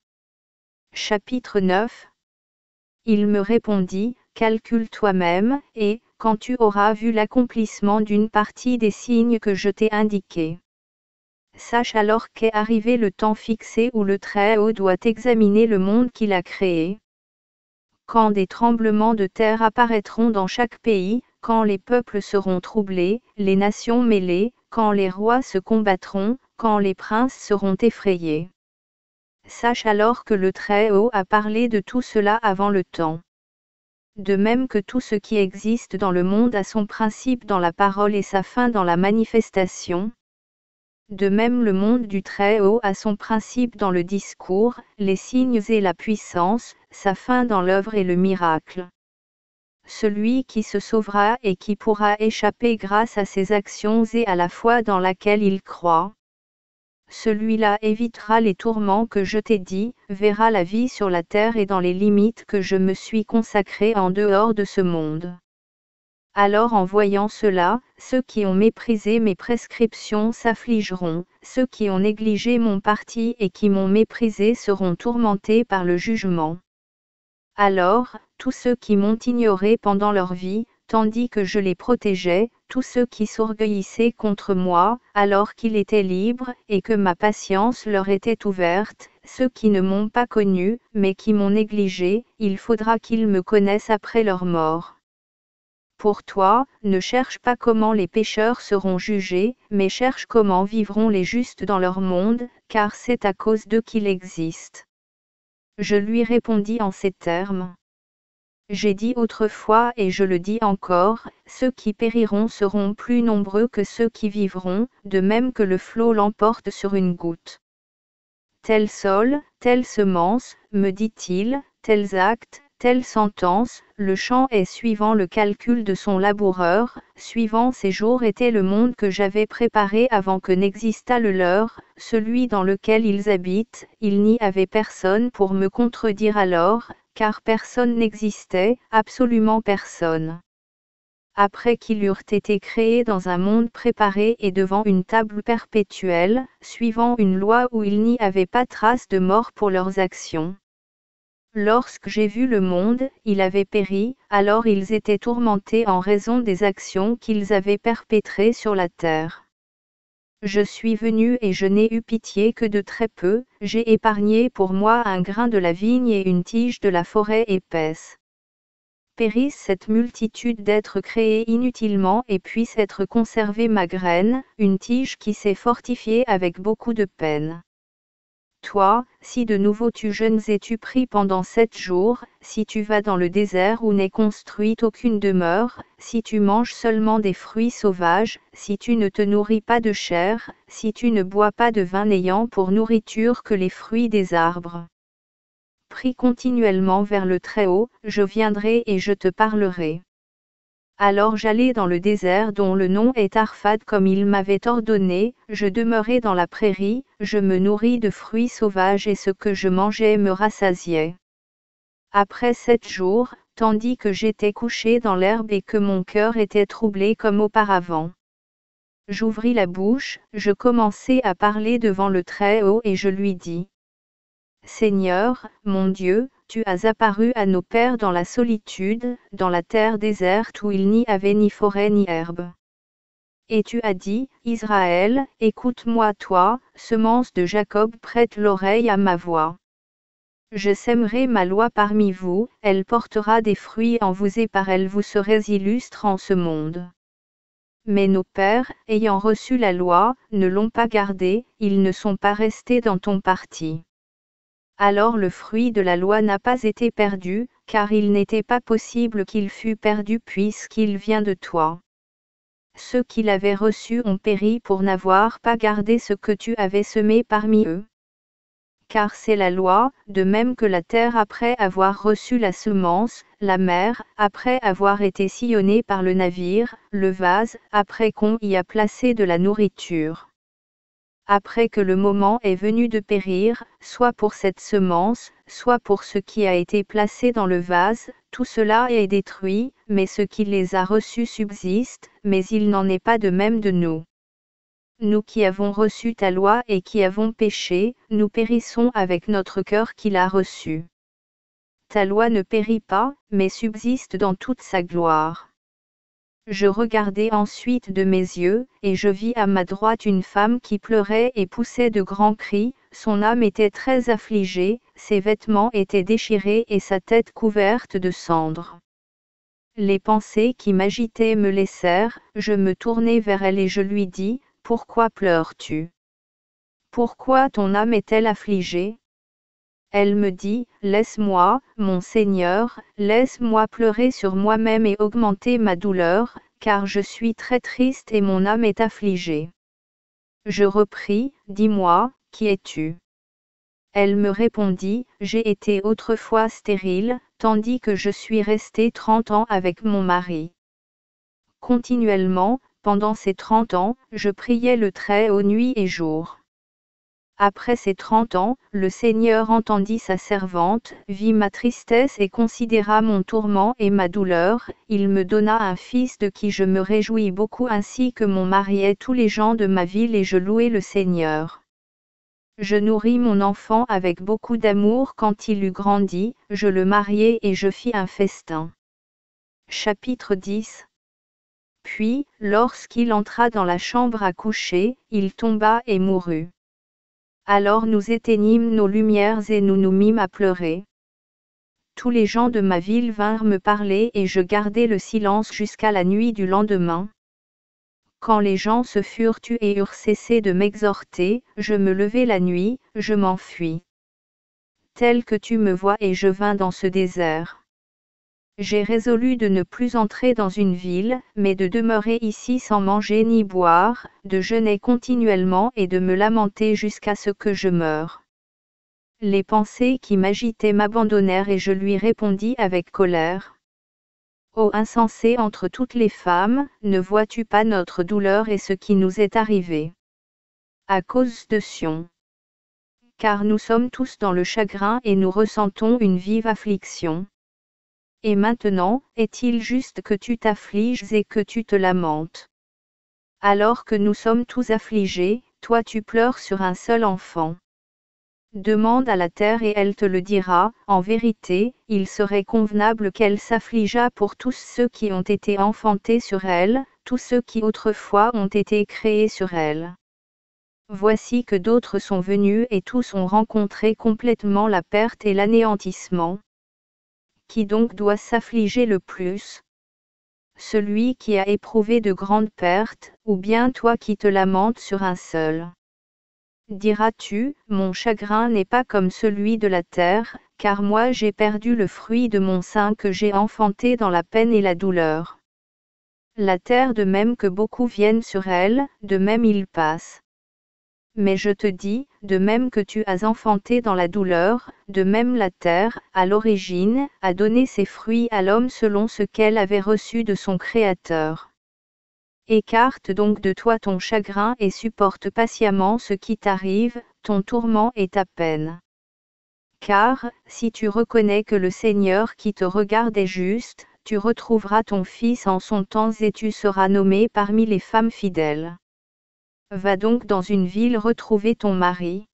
Chapitre 9. Il me répondit, calcule toi-même, et, quand tu auras vu l'accomplissement d'une partie des signes que je t'ai indiqués. Sache alors qu'est arrivé le temps fixé où le Très-Haut doit examiner le monde qu'il a créé. Quand des tremblements de terre apparaîtront dans chaque pays, quand les peuples seront troublés, les nations mêlées, quand les rois se combattront, quand les princes seront effrayés. Sache alors que le Très-Haut a parlé de tout cela avant le temps. De même que tout ce qui existe dans le monde a son principe dans la parole et sa fin dans la manifestation. De même le monde du Très-Haut a son principe dans le discours, les signes et la puissance, sa fin dans l'œuvre et le miracle. Celui qui se sauvera et qui pourra échapper grâce à ses actions et à la foi dans laquelle il croit. Celui-là évitera les tourments que je t'ai dit, verra la vie sur la terre et dans les limites que je me suis consacré en dehors de ce monde. Alors en voyant cela, ceux qui ont méprisé mes prescriptions s'affligeront, ceux qui ont négligé mon parti et qui m'ont méprisé seront tourmentés par le jugement. Alors, tous ceux qui m'ont ignoré pendant leur vie, tandis que je les protégeais, tous ceux qui s'orgueillissaient contre moi, alors qu'ils étaient libres et que ma patience leur était ouverte, ceux qui ne m'ont pas connu, mais qui m'ont négligé, il faudra qu'ils me connaissent après leur mort. pour toi, ne cherche pas comment les pécheurs seront jugés, mais cherche comment vivront les justes dans leur monde, car c'est à cause d'eux qu'il existe. Je lui répondis en ces termes. J'ai dit autrefois et je le dis encore, ceux qui périront seront plus nombreux que ceux qui vivront, de même que le flot l'emporte sur une goutte. Tel sol, telle semence, me dit-il, tels actes, telle sentence, le champ est suivant le calcul de son laboureur, suivant ses jours était le monde que j'avais préparé avant que n'existât le leur, celui dans lequel ils habitent, il n'y avait personne pour me contredire alors, car personne n'existait, absolument personne. Après qu'ils eurent été créés dans un monde préparé et devant une table perpétuelle, suivant une loi où il n'y avait pas trace de mort pour leurs actions. Lorsque j'ai vu le monde, il avait péri, alors ils étaient tourmentés en raison des actions qu'ils avaient perpétrées sur la terre. Je suis venu et je n'ai eu pitié que de très peu, j'ai épargné pour moi un grain de la vigne et une tige de la forêt épaisse. Périsse cette multitude d'êtres créés inutilement et puisse être conservée ma graine, une tige qui s'est fortifiée avec beaucoup de peine. Toi, si de nouveau tu jeûnes et tu pries pendant 7 jours, si tu vas dans le désert où n'est construite aucune demeure, si tu manges seulement des fruits sauvages, si tu ne te nourris pas de chair, si tu ne bois pas de vin n'ayant pour nourriture que les fruits des arbres. Prie continuellement vers le Très-Haut, je viendrai et je te parlerai. Alors j'allai dans le désert dont le nom est Arphad comme il m'avait ordonné, je demeurai dans la prairie, je me nourris de fruits sauvages et ce que je mangeais me rassasiait. Après 7 jours, tandis que j'étais couché dans l'herbe et que mon cœur était troublé comme auparavant. J'ouvris la bouche, je commençai à parler devant le Très-Haut et je lui dis. Seigneur, mon Dieu, tu as apparu à nos pères dans la solitude, dans la terre déserte où il n'y avait ni forêt ni herbe. Et tu as dit, Israël, écoute-moi toi, semence de Jacob, prête l'oreille à ma voix. Je sèmerai ma loi parmi vous, elle portera des fruits en vous et par elle vous serez illustres en ce monde. Mais nos pères, ayant reçu la loi, ne l'ont pas gardée, ils ne sont pas restés dans ton parti. Alors le fruit de la loi n'a pas été perdu, car il n'était pas possible qu'il fût perdu puisqu'il vient de toi. Ceux qui l'avaient reçu ont péri pour n'avoir pas gardé ce que tu avais semé parmi eux. Car c'est la loi, de même que la terre après avoir reçu la semence, la mer, après avoir été sillonnée par le navire, le vase, après qu'on y a placé de la nourriture. Après que le moment est venu de périr, soit pour cette semence, soit pour ce qui a été placé dans le vase, tout cela est détruit, mais ce qui les a reçus subsiste, mais il n'en est pas de même de nous. Nous qui avons reçu ta loi et qui avons péché, nous périssons avec notre cœur qui l'a reçu. Ta loi ne périt pas, mais subsiste dans toute sa gloire. Je regardai ensuite de mes yeux, et je vis à ma droite une femme qui pleurait et poussait de grands cris, son âme était très affligée, ses vêtements étaient déchirés et sa tête couverte de cendres. Les pensées qui m'agitaient me laissèrent, je me tournai vers elle et je lui dis, « Pourquoi pleures-tu? Pourquoi ton âme est-elle affligée ?» Elle me dit, « Laisse-moi, mon Seigneur, laisse-moi pleurer sur moi-même et augmenter ma douleur, car je suis très triste et mon âme est affligée. » Je repris, « Dis-moi, qui es-tu? » Elle me répondit, « J'ai été autrefois stérile, tandis que je suis restée 30 ans avec mon mari. Continuellement, pendant ces 30 ans, je priais le Très-Haut nuit et jour. Après ces 30 ans, le Seigneur entendit sa servante, vit ma tristesse et considéra mon tourment et ma douleur, il me donna un fils de qui je me réjouis beaucoup ainsi que mon mari et tous les gens de ma ville et je louai le Seigneur. Je nourris mon enfant avec beaucoup d'amour quand il eut grandi, je le mariai et je fis un festin. Chapitre 10. Puis, lorsqu'il entra dans la chambre à coucher, il tomba et mourut. Alors nous éteignîmes nos lumières et nous nous mîmes à pleurer. tous les gens de ma ville vinrent me parler et je gardai le silence jusqu'à la nuit du lendemain. Quand les gens se furent tus et eurent cessé de m'exhorter, je me levai la nuit, je m'enfuis. Tel que tu me vois et je vins dans ce désert. J'ai résolu de ne plus entrer dans une ville, mais de demeurer ici sans manger ni boire, de jeûner continuellement et de me lamenter jusqu'à ce que je meure. Les pensées qui m'agitaient m'abandonnèrent et je lui répondis avec colère. Ô insensé entre toutes les femmes, ne vois-tu pas notre douleur et ce qui nous est arrivé? À cause de Sion. Car nous sommes tous dans le chagrin et nous ressentons une vive affliction. Et maintenant, est-il juste que tu t'affliges et que tu te lamentes? Alors que nous sommes tous affligés, toi tu pleures sur un seul enfant. Demande à la terre et elle te le dira, en vérité, il serait convenable qu'elle s'affligeât pour tous ceux qui ont été enfantés sur elle, tous ceux qui autrefois ont été créés sur elle. Voici que d'autres sont venus et tous ont rencontré complètement la perte et l'anéantissement. Qui donc doit s'affliger le plus? Celui qui a éprouvé de grandes pertes, ou bien toi qui te lamentes sur un seul? Diras-tu, mon chagrin n'est pas comme celui de la terre, car moi j'ai perdu le fruit de mon sein que j'ai enfanté dans la peine et la douleur. La terre de même que beaucoup viennent sur elle, de même il passe. Mais je te dis, de même que tu as enfanté dans la douleur, de même la terre, à l'origine, a donné ses fruits à l'homme selon ce qu'elle avait reçu de son Créateur. Écarte donc de toi ton chagrin et supporte patiemment ce qui t'arrive, ton tourment et ta peine. Car, si tu reconnais que le Seigneur qui te regarde est juste, tu retrouveras ton fils en son temps et tu seras nommé parmi les femmes fidèles. Va donc dans une ville retrouver ton mari.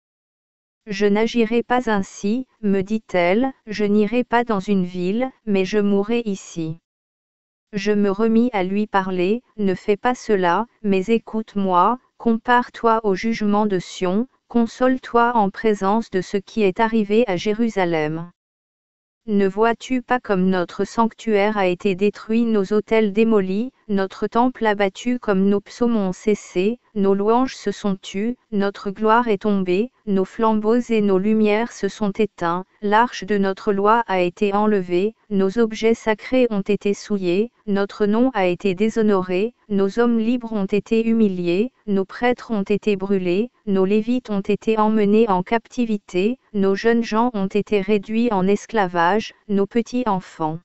Je n'agirai pas ainsi, me dit-elle, je n'irai pas dans une ville, mais je mourrai ici. Je me remis à lui parler, ne fais pas cela, mais écoute-moi, compare-toi au jugement de Sion, console-toi en présence de ce qui est arrivé à Jérusalem. Ne vois-tu pas comme notre sanctuaire a été détruit, nos autels démolis, notre temple abattu comme nos psaumes ont cessé, nos louanges se sont tues, notre gloire est tombée, nos flambeaux et nos lumières se sont éteints, l'arche de notre loi a été enlevée, nos objets sacrés ont été souillés, notre nom a été déshonoré, nos hommes libres ont été humiliés, nos prêtres ont été brûlés, nos lévites ont été emmenés en captivité, nos jeunes gens ont été réduits en esclavage, nos petits enfants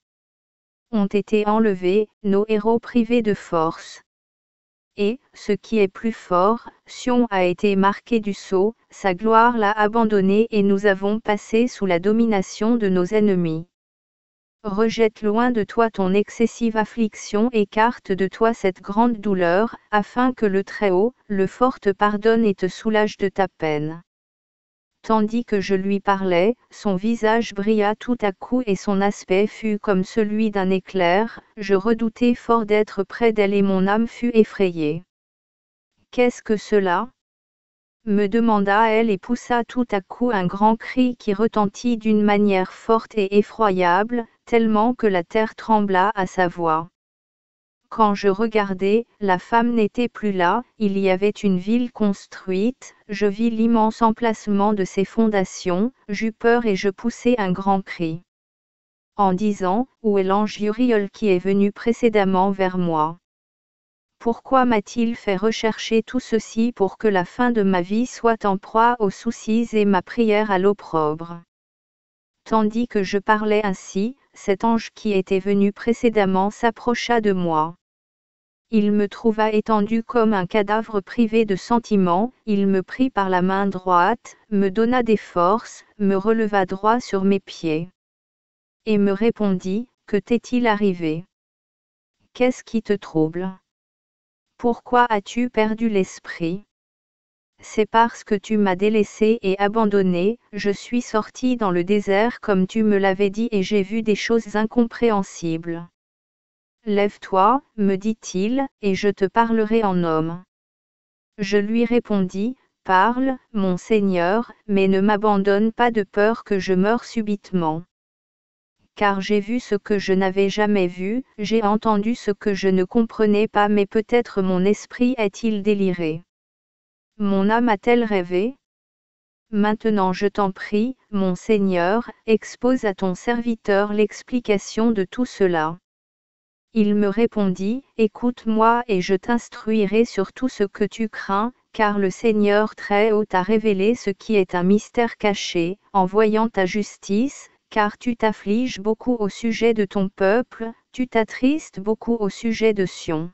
ont été enlevés, nos héros privés de force. Et, ce qui est plus fort, Sion a été marqué du sceau, sa gloire l'a abandonné et nous avons passé sous la domination de nos ennemis. Rejette loin de toi ton excessive affliction, écarte de toi cette grande douleur, afin que le Très-Haut, le fort te pardonne et te soulage de ta peine. Tandis que je lui parlais, son visage brilla tout à coup et son aspect fut comme celui d'un éclair, je redoutais fort d'être près d'elle et mon âme fut effrayée. Qu'est-ce que cela? Me demanda-elle et poussa tout à coup un grand cri qui retentit d'une manière forte et effroyable, tellement que la terre trembla à sa voix. Quand je regardai, la femme n'était plus là, il y avait une ville construite, je vis l'immense emplacement de ses fondations, j'eus peur et je poussai un grand cri. En disant, où est l'ange Uriel qui est venu précédemment vers moi? Pourquoi m'a-t-il fait rechercher tout ceci pour que la fin de ma vie soit en proie aux soucis et ma prière à l'opprobre? Tandis que je parlais ainsi, cet ange qui était venu précédemment s'approcha de moi. Il me trouva étendu comme un cadavre privé de sentiments, il me prit par la main droite, me donna des forces, me releva droit sur mes pieds. Et me répondit, que t'est-il arrivé? Qu'est-ce qui te trouble? Pourquoi as-tu perdu l'esprit? C'est parce que tu m'as délaissé et abandonné, je suis sorti dans le désert comme tu me l'avais dit et j'ai vu des choses incompréhensibles. Lève-toi, me dit-il, et je te parlerai en homme. Je lui répondis, parle, mon Seigneur, mais ne m'abandonne pas de peur que je meure subitement. car j'ai vu ce que je n'avais jamais vu, j'ai entendu ce que je ne comprenais pas, mais peut-être mon esprit est-il déliré. Mon âme a-t-elle rêvé? Maintenant je t'en prie, mon Seigneur, expose à ton serviteur l'explication de tout cela. Il me répondit, écoute-moi et je t'instruirai sur tout ce que tu crains, car le Seigneur Très-Haut t'a révélé ce qui est un mystère caché, en voyant ta justice, car tu t'affliges beaucoup au sujet de ton peuple, tu t'attristes beaucoup au sujet de Sion.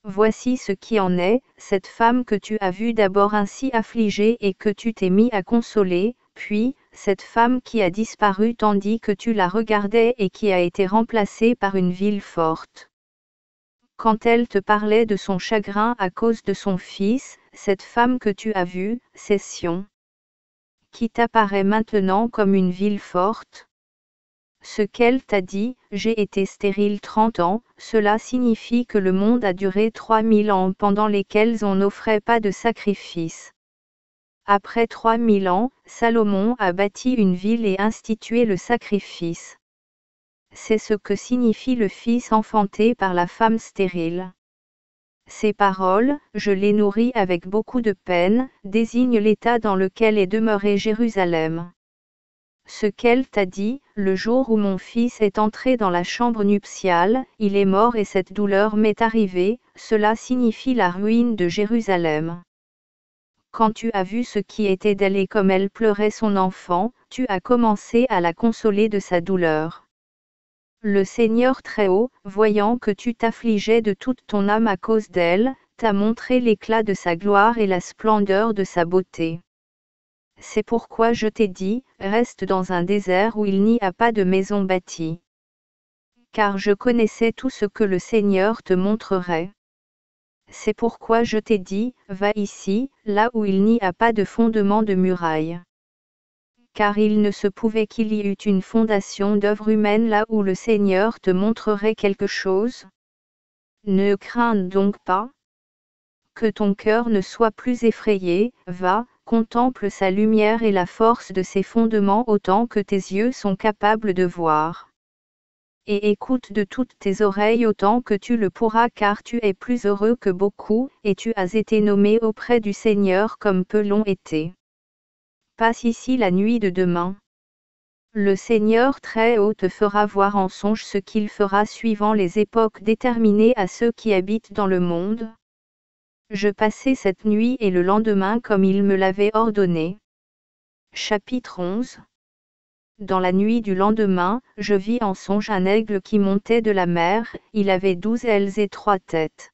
Voici ce qui en est, cette femme que tu as vue d'abord ainsi affligée et que tu t'es mis à consoler, puis, cette femme qui a disparu tandis que tu la regardais et qui a été remplacée par une ville forte. Quand elle te parlait de son chagrin à cause de son fils, cette femme que tu as vue, c'est Sion, qui t'apparaît maintenant comme une ville forte. Ce qu'elle t'a dit, j'ai été stérile 30 ans, cela signifie que le monde a duré 3000 ans pendant lesquels on n'offrait pas de sacrifice. Après 3000 ans, Salomon a bâti une ville et institué le sacrifice. C'est ce que signifie le fils enfanté par la femme stérile. Ces paroles, je les nourris avec beaucoup de peine, désignent l'état dans lequel est demeuré Jérusalem. Ce qu'elle t'a dit, le jour où mon fils est entré dans la chambre nuptiale, il est mort et cette douleur m'est arrivée, cela signifie la ruine de Jérusalem. Quand tu as vu ce qui était d'elle et comme elle pleurait son enfant, tu as commencé à la consoler de sa douleur. Le Seigneur Très-Haut, voyant que tu t'affligeais de toute ton âme à cause d'elle, t'a montré l'éclat de sa gloire et la splendeur de sa beauté. C'est pourquoi je t'ai dit, reste dans un désert où il n'y a pas de maison bâtie. Car je connaissais tout ce que le Seigneur te montrerait. C'est pourquoi je t'ai dit, va ici, là où il n'y a pas de fondement de muraille. Car il ne se pouvait qu'il y eût une fondation d'œuvre humaine là où le Seigneur te montrerait quelque chose. Ne crains donc pas. Que ton cœur ne soit plus effrayé, va, contemple sa lumière et la force de ses fondements autant que tes yeux sont capables de voir. Et écoute de toutes tes oreilles autant que tu le pourras car tu es plus heureux que beaucoup, et tu as été nommé auprès du Seigneur comme peu l'ont été. Passe ici la nuit de demain. Le Seigneur Très-Haut te fera voir en songe ce qu'il fera suivant les époques déterminées à ceux qui habitent dans le monde. Je passai cette nuit et le lendemain comme il me l'avait ordonné. Chapitre 11. Dans la nuit du lendemain, je vis en songe un aigle qui montait de la mer, il avait 12 ailes et 3 têtes.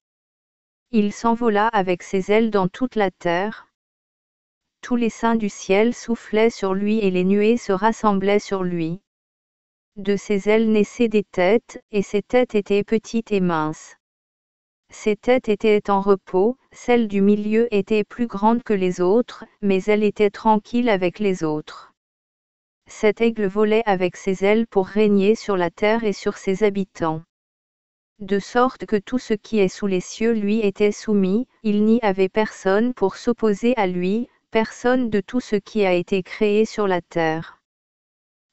Il s'envola avec ses ailes dans toute la terre. Tous les saints du ciel soufflaient sur lui et les nuées se rassemblaient sur lui. De ses ailes naissaient des têtes, et ses têtes étaient petites et minces. Ses têtes étaient en repos, celle du milieu était plus grande que les autres, mais elle était tranquille avec les autres. Cet aigle volait avec ses ailes pour régner sur la terre et sur ses habitants. De sorte que tout ce qui est sous les cieux lui était soumis, il n'y avait personne pour s'opposer à lui, personne de tout ce qui a été créé sur la terre.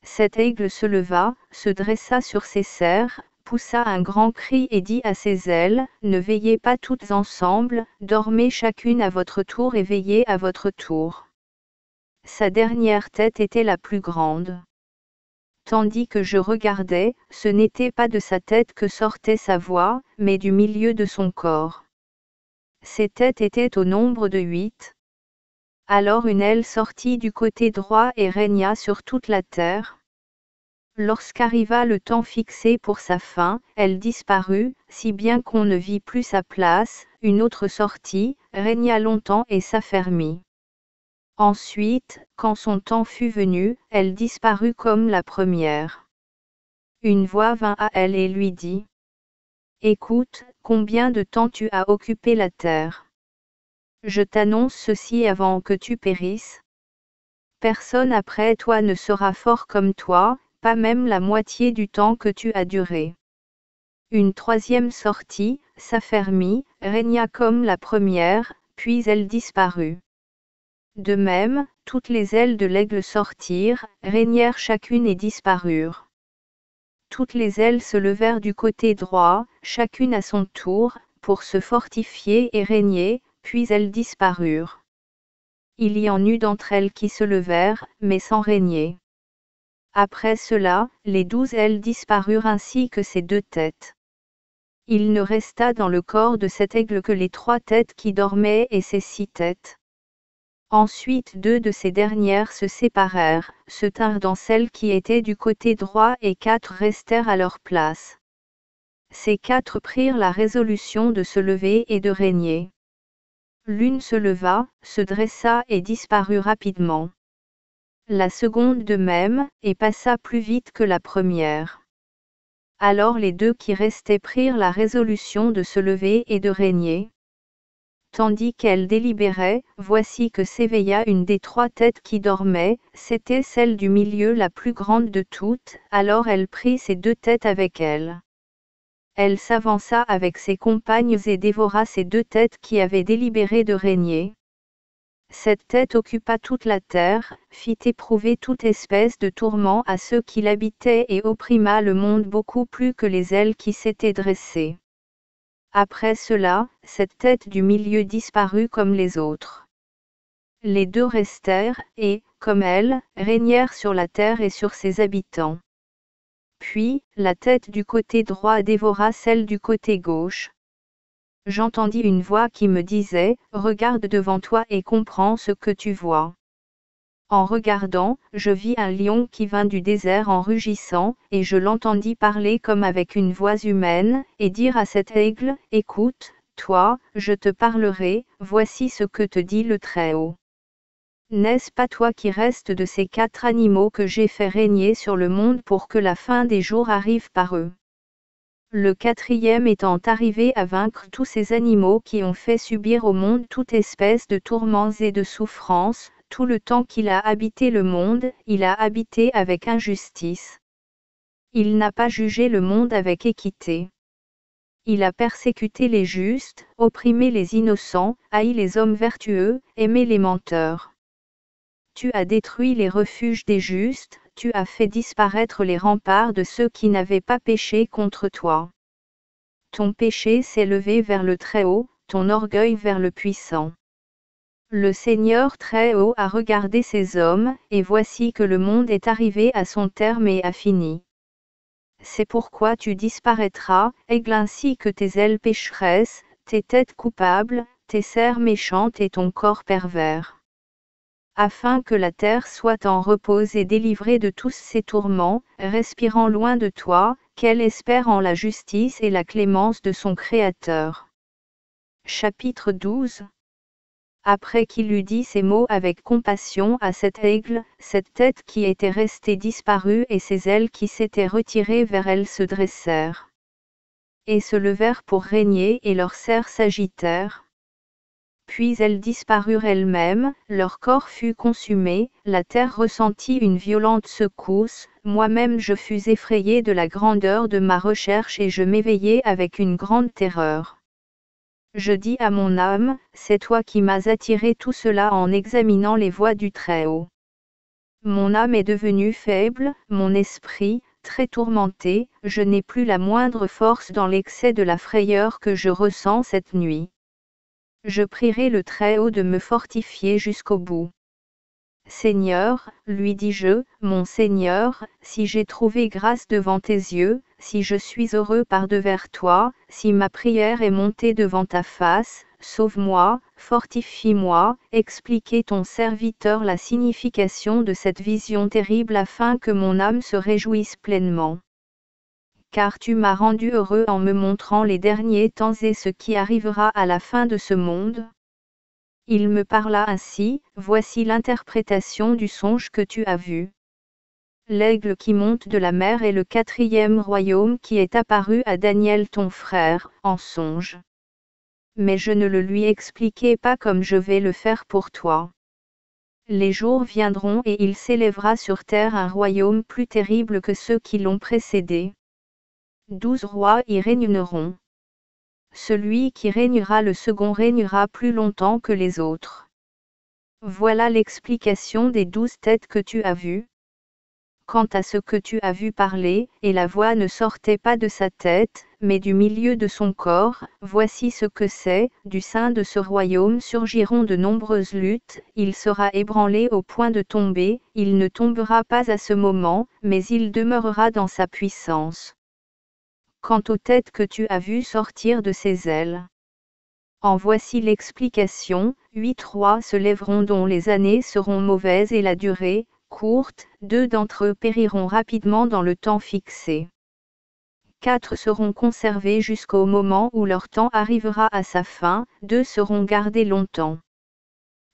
Cet aigle se leva, se dressa sur ses serres, poussa un grand cri et dit à ses ailes, ne veillez pas toutes ensemble, dormez chacune à votre tour et veillez à votre tour. Sa dernière tête était la plus grande. Tandis que je regardais, ce n'était pas de sa tête que sortait sa voix, mais du milieu de son corps. Ses têtes étaient au nombre de 8. Alors une aile sortit du côté droit et régna sur toute la terre. Lorsqu'arriva le temps fixé pour sa fin, elle disparut, si bien qu'on ne vit plus sa place, une autre sortit, régna longtemps et s'affermit. Ensuite, quand son temps fut venu, elle disparut comme la première. Une voix vint à elle et lui dit : Écoute, combien de temps tu as occupé la terre ? Je t'annonce ceci avant que tu périsses. Personne après toi ne sera fort comme toi, pas même la moitié du temps que tu as duré. Une troisième sortit, s'affermit, régna comme la première, puis elle disparut. De même, toutes les ailes de l'aigle sortirent, régnèrent chacune et disparurent. toutes les ailes se levèrent du côté droit, chacune à son tour, pour se fortifier et régner, puis elles disparurent. Il y en eut d'entre elles qui se levèrent, mais sans régner. Après cela, les 12 ailes disparurent ainsi que ses 2 têtes. Il ne resta dans le corps de cet aigle que les 3 têtes qui dormaient et ses 6 têtes. Ensuite 2 de ces dernières se séparèrent, se tinrent dans celles qui étaient du côté droit et 4 restèrent à leur place. Ces 4 prirent la résolution de se lever et de régner. L'une se leva, se dressa et disparut rapidement. La seconde de même, et passa plus vite que la première. Alors les 2 qui restaient prirent la résolution de se lever et de régner. Tandis qu'elle délibérait, voici que s'éveilla une des 3 têtes qui dormaient, c'était celle du milieu la plus grande de toutes, alors elle prit ses 2 têtes avec elle. Elle s'avança avec ses compagnes et dévora ces 2 têtes qui avaient délibéré de régner. Cette tête occupa toute la terre, fit éprouver toute espèce de tourment à ceux qui l'habitaient et opprima le monde beaucoup plus que les ailes qui s'étaient dressées. Après cela, cette tête du milieu disparut comme les autres. Les 2 restèrent, et, comme elle, régnèrent sur la terre et sur ses habitants. Puis, la tête du côté droit dévora celle du côté gauche. J'entendis une voix qui me disait, « Regarde devant toi et comprends ce que tu vois. » En regardant, je vis un lion qui vint du désert en rugissant, et je l'entendis parler comme avec une voix humaine, et dire à cet aigle, « Écoute, toi, je te parlerai, voici ce que te dit le Très-Haut. N'est-ce pas toi qui restes de ces 4 animaux que j'ai fait régner sur le monde pour que la fin des jours arrive par eux? Le 4e étant arrivé à vaincre tous ces animaux qui ont fait subir au monde toute espèce de tourments et de souffrances, tout le temps qu'il a habité le monde, il a habité avec injustice. Il n'a pas jugé le monde avec équité. Il a persécuté les justes, opprimé les innocents, haï les hommes vertueux, aimé les menteurs. Tu as détruit les refuges des justes, tu as fait disparaître les remparts de ceux qui n'avaient pas péché contre toi. Ton péché s'est levé vers le Très-Haut, ton orgueil vers le Puissant. Le Seigneur Très-Haut a regardé ces hommes, et voici que le monde est arrivé à son terme et a fini. C'est pourquoi tu disparaîtras, aigle ainsi que tes ailes pécheresses, tes têtes coupables, tes serres méchantes et ton corps pervers. Afin que la terre soit en repos et délivrée de tous ses tourments, respirant loin de toi, qu'elle espère en la justice et la clémence de son Créateur. Chapitre 12. Après qu'il eut dit ces mots avec compassion à cet aigle, cette tête qui était restée disparut et ses ailes qui s'étaient retirées vers elle se dressèrent. Et se levèrent pour régner et leurs serres s'agitèrent. Puis elles disparurent elles-mêmes, leur corps fut consumé, la terre ressentit une violente secousse, moi-même je fus effrayé de la grandeur de ma recherche et je m'éveillai avec une grande terreur. Je dis à mon âme, c'est toi qui m'as attiré tout cela en examinant les voies du Très-Haut. Mon âme est devenue faible, mon esprit, très tourmenté, je n'ai plus la moindre force dans l'excès de la frayeur que je ressens cette nuit. Je prierai le Très-Haut de me fortifier jusqu'au bout. Seigneur, lui dis-je, mon Seigneur, si j'ai trouvé grâce devant tes yeux, si je suis heureux par-devers toi, si ma prière est montée devant ta face, sauve-moi, fortifie-moi, expliquez ton serviteur la signification de cette vision terrible afin que mon âme se réjouisse pleinement. Car tu m'as rendu heureux en me montrant les derniers temps et ce qui arrivera à la fin de ce monde. Il me parla ainsi, voici l'interprétation du songe que tu as vu. L'aigle qui monte de la mer est le 4e royaume qui est apparu à Daniel ton frère, en songe. Mais je ne le lui expliquai pas comme je vais le faire pour toi. Les jours viendront et il s'élèvera sur terre un royaume plus terrible que ceux qui l'ont précédé. 12 rois y régneront. Celui qui régnera le second régnera plus longtemps que les autres. Voilà l'explication des 12 têtes que tu as vues. quant à ce que tu as vu parler, et la voix ne sortait pas de sa tête, mais du milieu de son corps, voici ce que c'est, du sein de ce royaume surgiront de nombreuses luttes, il sera ébranlé au point de tomber, il ne tombera pas à ce moment, mais il demeurera dans sa puissance. Quant aux têtes que tu as vues sortir de ses ailes. En voici l'explication, 8 rois se lèveront dont les années seront mauvaises et la durée, courte, 2 d'entre eux périront rapidement dans le temps fixé. 4 seront conservés jusqu'au moment où leur temps arrivera à sa fin, 2 seront gardés longtemps.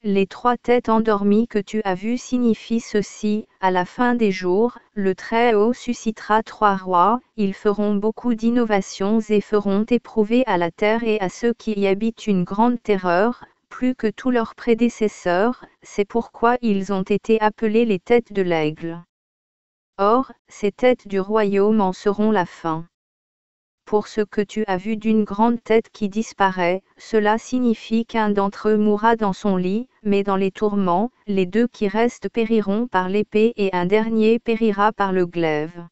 Les 3 têtes endormies que tu as vues signifient ceci, à la fin des jours, le Très-Haut suscitera 3 rois, ils feront beaucoup d'innovations et feront éprouver à la terre et à ceux qui y habitent une grande terreur, plus que tous leurs prédécesseurs, c'est pourquoi ils ont été appelés les têtes de l'aigle. Or, ces têtes du royaume en seront la fin. Pour ce que tu as vu d'une grande tête qui disparaît, cela signifie qu'un d'entre eux mourra dans son lit, mais dans les tourments, les 2 qui restent périront par l'épée et un dernier périra par le glaive.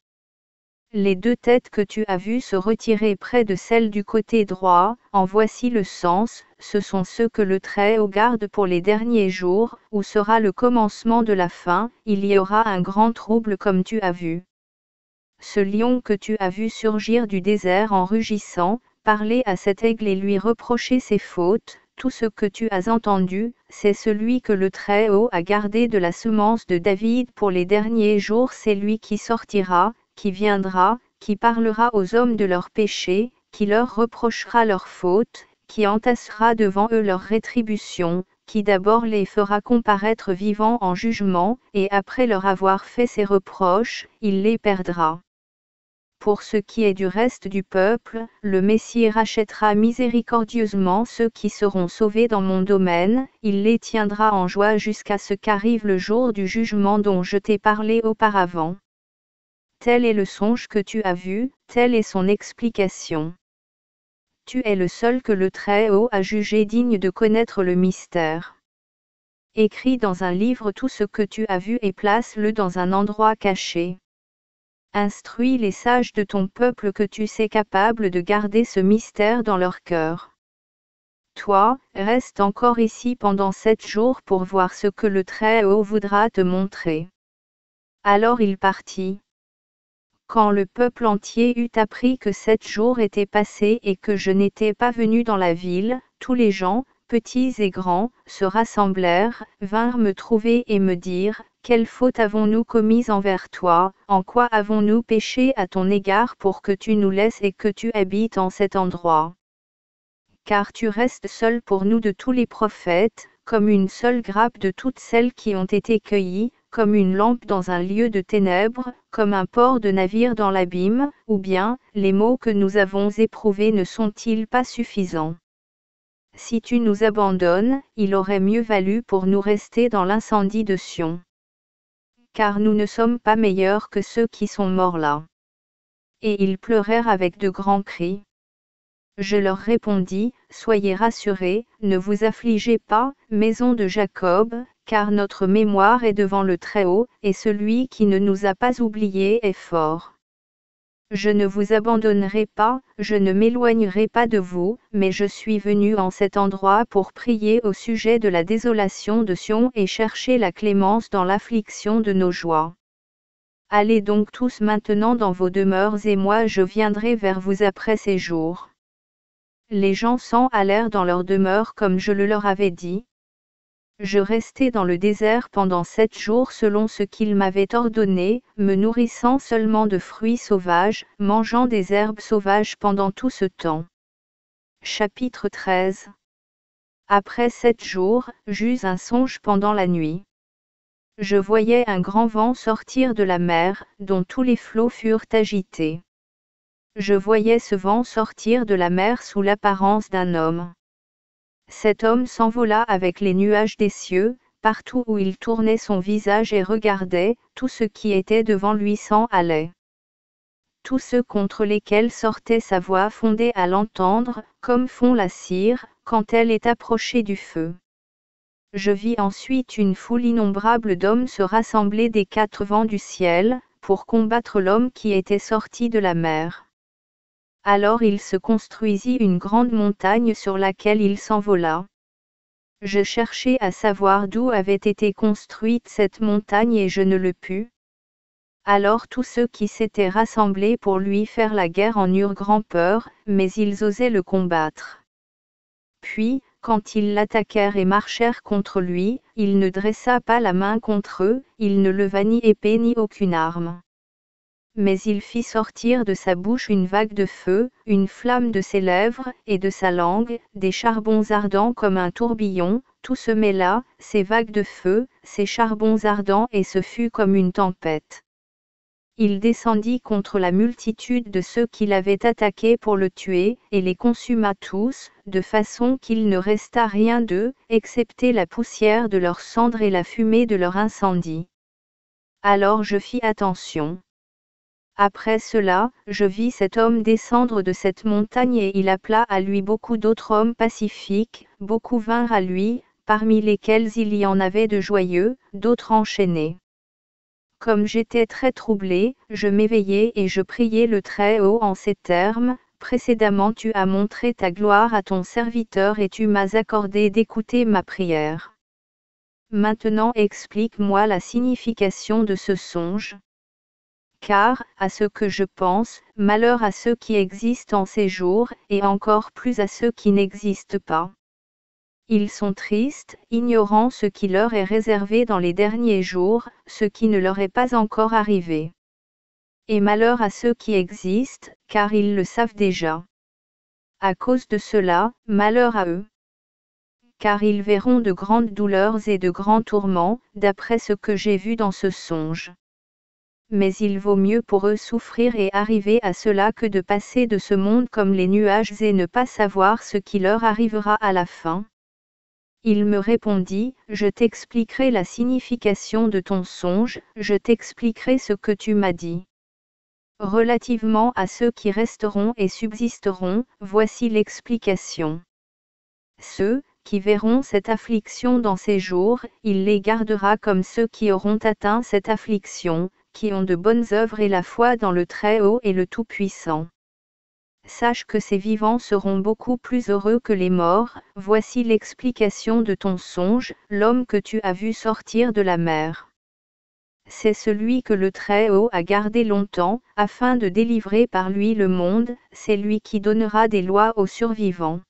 Les 2 têtes que tu as vues se retirer près de celles du côté droit, en voici le sens, ce sont ceux que le Très-Haut garde pour les derniers jours, où sera le commencement de la fin, il y aura un grand trouble comme tu as vu. Ce lion que tu as vu surgir du désert en rugissant, parler à cet aigle et lui reprocher ses fautes, tout ce que tu as entendu, c'est celui que le Très-Haut a gardé de la semence de David pour les derniers jours, c'est lui qui sortira, qui viendra, qui parlera aux hommes de leurs péchés, qui leur reprochera leurs fautes, qui entassera devant eux leur rétribution, qui d'abord les fera comparaître vivants en jugement, et après leur avoir fait ses reproches, il les perdra. Pour ce qui est du reste du peuple, le Messie rachètera miséricordieusement ceux qui seront sauvés dans mon domaine, il les tiendra en joie jusqu'à ce qu'arrive le jour du jugement dont je t'ai parlé auparavant. Tel est le songe que tu as vu, telle est son explication. Tu es le seul que le Très-Haut a jugé digne de connaître le mystère. Écris dans un livre tout ce que tu as vu et place-le dans un endroit caché. Instruis les sages de ton peuple que tu sais capable de garder ce mystère dans leur cœur. Toi, reste encore ici pendant 7 jours pour voir ce que le Très-Haut voudra te montrer. Alors il partit. Quand le peuple entier eut appris que 7 jours étaient passés et que je n'étais pas venu dans la ville, tous les gens, petits et grands, se rassemblèrent, vinrent me trouver et me dirent, « Quelle faute avons-nous commise envers toi, en quoi avons-nous péché à ton égard pour que tu nous laisses et que tu habites en cet endroit ? Car tu restes seul pour nous de tous les prophètes, comme une seule grappe de toutes celles qui ont été cueillies, comme une lampe dans un lieu de ténèbres, comme un port de navire dans l'abîme, ou bien, les maux que nous avons éprouvés ne sont-ils pas suffisants ? Si tu nous abandonnes, il aurait mieux valu pour nous rester dans l'incendie de Sion. Car nous ne sommes pas meilleurs que ceux qui sont morts là. » Et ils pleurèrent avec de grands cris. Je leur répondis, soyez rassurés, ne vous affligez pas, maison de Jacob, car notre mémoire est devant le Très-Haut, et celui qui ne nous a pas oubliés est fort. Je ne vous abandonnerai pas, je ne m'éloignerai pas de vous, mais je suis venu en cet endroit pour prier au sujet de la désolation de Sion et chercher la clémence dans l'affliction de nos joies. Allez donc tous maintenant dans vos demeures et moi je viendrai vers vous après ces jours. Les gens s'en allèrent dans leurs demeures comme je le leur avais dit. Je restai dans le désert pendant 7 jours selon ce qu'il m'avait ordonné, me nourrissant seulement de fruits sauvages, mangeant des herbes sauvages pendant tout ce temps. Chapitre 13. Après 7 jours, j'eus un songe pendant la nuit. Je voyais un grand vent sortir de la mer, dont tous les flots furent agités. Je voyais ce vent sortir de la mer sous l'apparence d'un homme. Cet homme s'envola avec les nuages des cieux, partout où il tournait son visage et regardait, tout ce qui était devant lui s'en allait. Tous ceux contre lesquels sortait sa voix fondaient à l'entendre, comme fond la cire, quand elle est approchée du feu. Je vis ensuite une foule innombrable d'hommes se rassembler des 4 vents du ciel, pour combattre l'homme qui était sorti de la mer. Alors il se construisit une grande montagne sur laquelle il s'envola. Je cherchai à savoir d'où avait été construite cette montagne et je ne le pus. Alors tous ceux qui s'étaient rassemblés pour lui faire la guerre en eurent grand peur, mais ils osaient le combattre. Puis, quand ils l'attaquèrent et marchèrent contre lui, il ne dressa pas la main contre eux, il ne leva ni épée ni aucune arme. Mais il fit sortir de sa bouche une vague de feu, une flamme de ses lèvres, et de sa langue, des charbons ardents comme un tourbillon, tout se mêla, ces vagues de feu, ces charbons ardents et ce fut comme une tempête. Il descendit contre la multitude de ceux qui l'avaient attaqué pour le tuer, et les consuma tous, de façon qu'il ne resta rien d'eux, excepté la poussière de leurs cendres et la fumée de leur incendie. Alors je fis attention. Après cela, je vis cet homme descendre de cette montagne et il appela à lui beaucoup d'autres hommes pacifiques, beaucoup vinrent à lui, parmi lesquels il y en avait de joyeux, d'autres enchaînés. Comme j'étais très troublé, je m'éveillai et je priai le Très-Haut en ces termes, précédemment tu as montré ta gloire à ton serviteur et tu m'as accordé d'écouter ma prière. Maintenant explique-moi la signification de ce songe. Car, à ce que je pense, malheur à ceux qui existent en ces jours, et encore plus à ceux qui n'existent pas. Ils sont tristes, ignorant ce qui leur est réservé dans les derniers jours, ce qui ne leur est pas encore arrivé. Et malheur à ceux qui existent, car ils le savent déjà. À cause de cela, malheur à eux. Car ils verront de grandes douleurs et de grands tourments, d'après ce que j'ai vu dans ce songe. Mais il vaut mieux pour eux souffrir et arriver à cela que de passer de ce monde comme les nuages et ne pas savoir ce qui leur arrivera à la fin. Il me répondit, je t'expliquerai la signification de ton songe, je t'expliquerai ce que tu m'as dit. Relativement à ceux qui resteront et subsisteront, voici l'explication. Ceux qui verront cette affliction dans ces jours, il les gardera comme ceux qui auront atteint cette affliction, qui ont de bonnes œuvres et la foi dans le Très-Haut et le Tout-Puissant. Sache que ces vivants seront beaucoup plus heureux que les morts, voici l'explication de ton songe, l'homme que tu as vu sortir de la mer. C'est celui que le Très-Haut a gardé longtemps, afin de délivrer par lui le monde, c'est lui qui donnera des lois aux survivants.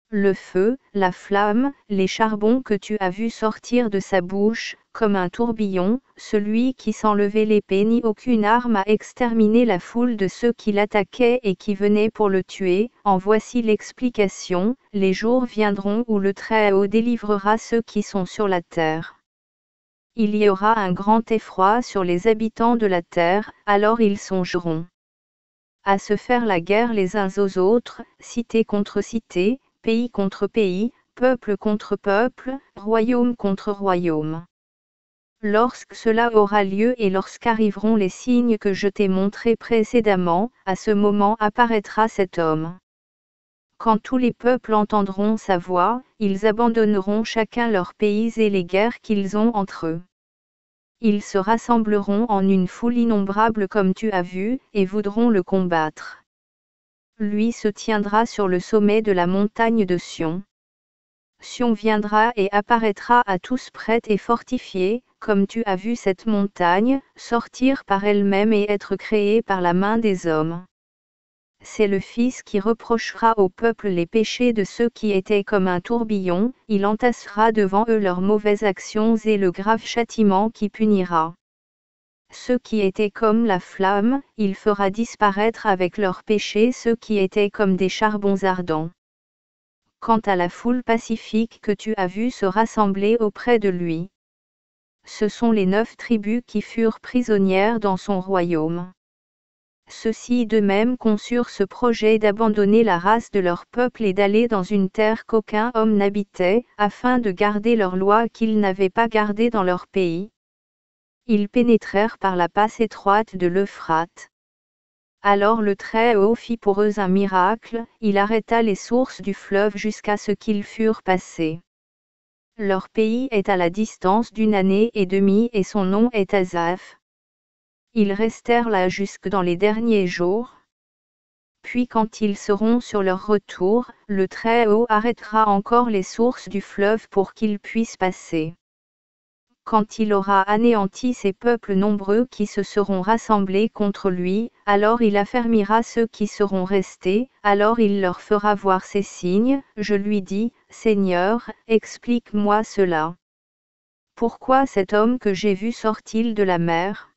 Le feu, la flamme, les charbons que tu as vus sortir de sa bouche, comme un tourbillon, celui qui sans lever l'épée ni aucune arme a exterminé la foule de ceux qui l'attaquaient et qui venaient pour le tuer, en voici l'explication, les jours viendront où le Très-Haut délivrera ceux qui sont sur la terre. Il y aura un grand effroi sur les habitants de la terre, alors ils songeront à se faire la guerre les uns aux autres, cité contre cité, pays contre pays, peuple contre peuple, royaume contre royaume. Lorsque cela aura lieu et lorsqu'arriveront les signes que je t'ai montrés précédemment, à ce moment apparaîtra cet homme. Quand tous les peuples entendront sa voix, ils abandonneront chacun leur pays et les guerres qu'ils ont entre eux. Ils se rassembleront en une foule innombrable comme tu as vu, et voudront le combattre. Lui se tiendra sur le sommet de la montagne de Sion. Sion viendra et apparaîtra à tous prête et fortifiée, comme tu as vu cette montagne, sortir par elle-même et être créée par la main des hommes. C'est le Fils qui reprochera au peuple les péchés de ceux qui étaient comme un tourbillon, il entassera devant eux leurs mauvaises actions et le grave châtiment qui punira. Ceux qui étaient comme la flamme, il fera disparaître avec leurs péchés ceux qui étaient comme des charbons ardents. Quant à la foule pacifique que tu as vue se rassembler auprès de lui, ce sont les 9 tribus qui furent prisonnières dans son royaume. Ceux-ci d'eux-mêmes conçurent ce projet d'abandonner la race de leur peuple et d'aller dans une terre qu'aucun homme n'habitait, afin de garder leurs lois qu'ils n'avaient pas gardées dans leur pays. Ils pénétrèrent par la passe étroite de l'Euphrate. Alors le Très-Haut fit pour eux un miracle, il arrêta les sources du fleuve jusqu'à ce qu'ils furent passés. Leur pays est à la distance d'1 année et demie et son nom est Azaph. Ils restèrent là jusque dans les derniers jours. Puis quand ils seront sur leur retour, le Très-Haut arrêtera encore les sources du fleuve pour qu'ils puissent passer. Quand il aura anéanti ces peuples nombreux qui se seront rassemblés contre lui, alors il affermira ceux qui seront restés, alors il leur fera voir ces signes. Je lui dis, Seigneur, explique-moi cela. Pourquoi cet homme que j'ai vu sort-il de la mer ?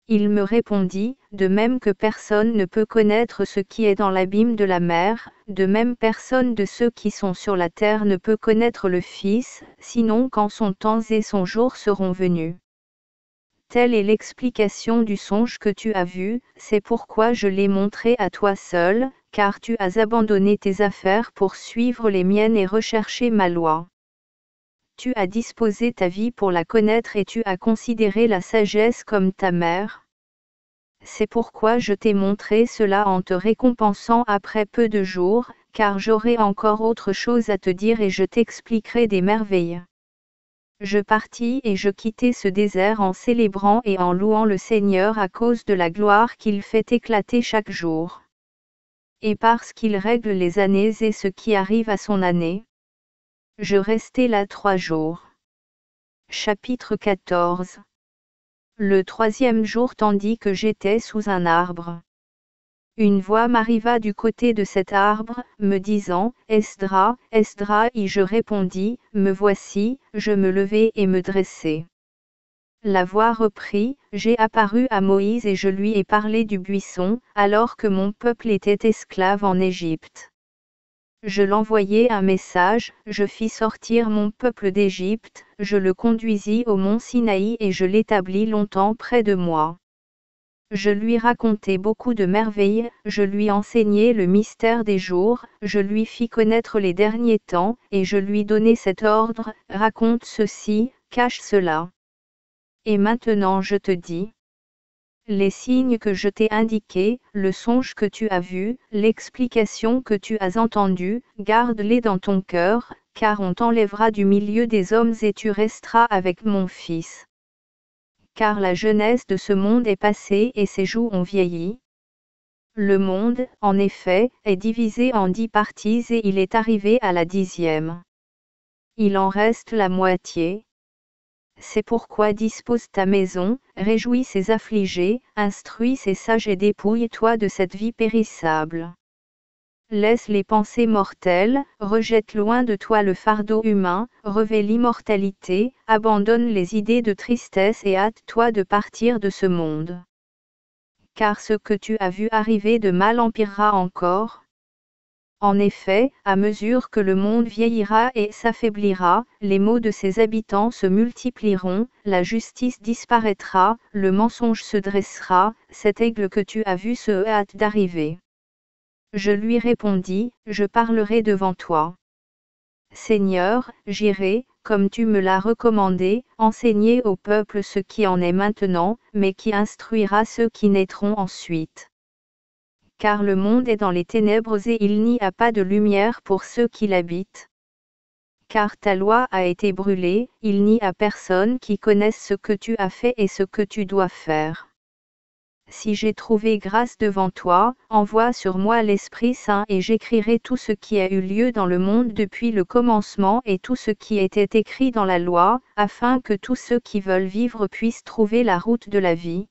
Il me répondit, de même que personne ne peut connaître ce qui est dans l'abîme de la mer, de même personne de ceux qui sont sur la terre ne peut connaître le Fils, sinon quand son temps et son jour seront venus. Telle est l'explication du songe que tu as vu, c'est pourquoi je l'ai montré à toi seul, car tu as abandonné tes affaires pour suivre les miennes et rechercher ma loi. Tu as disposé ta vie pour la connaître et tu as considéré la sagesse comme ta mère. C'est pourquoi je t'ai montré cela en te récompensant après peu de jours, car j'aurai encore autre chose à te dire et je t'expliquerai des merveilles. Je partis et je quittai ce désert en célébrant et en louant le Seigneur à cause de la gloire qu'il fait éclater chaque jour. Et parce qu'il règle les années et ce qui arrive à son année. Je restai là 3 jours. Chapitre 14. Le 3e jour tandis que j'étais sous un arbre. Une voix m'arriva du côté de cet arbre, me disant, Esdras, Esdras, et je répondis, me voici, je me levai et me dressai. La voix reprit, j'ai apparu à Moïse et je lui ai parlé du buisson, alors que mon peuple était esclave en Égypte. Je l'envoyai un message, je fis sortir mon peuple d'Égypte, je le conduisis au mont Sinaï et je l'établis longtemps près de moi. Je lui racontai beaucoup de merveilles, je lui enseignai le mystère des jours, je lui fis connaître les derniers temps, et je lui donnai cet ordre, raconte ceci, cache cela. Et maintenant je te dis. Les signes que je t'ai indiqués, le songe que tu as vu, l'explication que tu as entendue, garde-les dans ton cœur, car on t'enlèvera du milieu des hommes et tu resteras avec mon fils. Car la jeunesse de ce monde est passée et ses joues ont vieilli. Le monde, en effet, est divisé en 10 parties et il est arrivé à la 10e. Il en reste la moitié. C'est pourquoi dispose ta maison, réjouis ces affligés, instruis ces sages et dépouille-toi de cette vie périssable. Laisse les pensées mortelles, rejette loin de toi le fardeau humain, revêt l'immortalité, abandonne les idées de tristesse et hâte-toi de partir de ce monde. Car ce que tu as vu arriver de mal empirera encore. En effet, à mesure que le monde vieillira et s'affaiblira, les maux de ses habitants se multiplieront, la justice disparaîtra, le mensonge se dressera, cet aigle que tu as vu se hâte d'arriver. Je lui répondis, je parlerai devant toi. Seigneur, j'irai, comme tu me l'as recommandé, enseigner au peuple ce qui en est maintenant, mais qui instruira ceux qui naîtront ensuite. Car le monde est dans les ténèbres et il n'y a pas de lumière pour ceux qui l'habitent. Car ta loi a été brûlée, il n'y a personne qui connaisse ce que tu as fait et ce que tu dois faire. Si j'ai trouvé grâce devant toi, envoie sur moi l'Esprit Saint et j'écrirai tout ce qui a eu lieu dans le monde depuis le commencement et tout ce qui était écrit dans la loi, afin que tous ceux qui veulent vivre puissent trouver la route de la vie.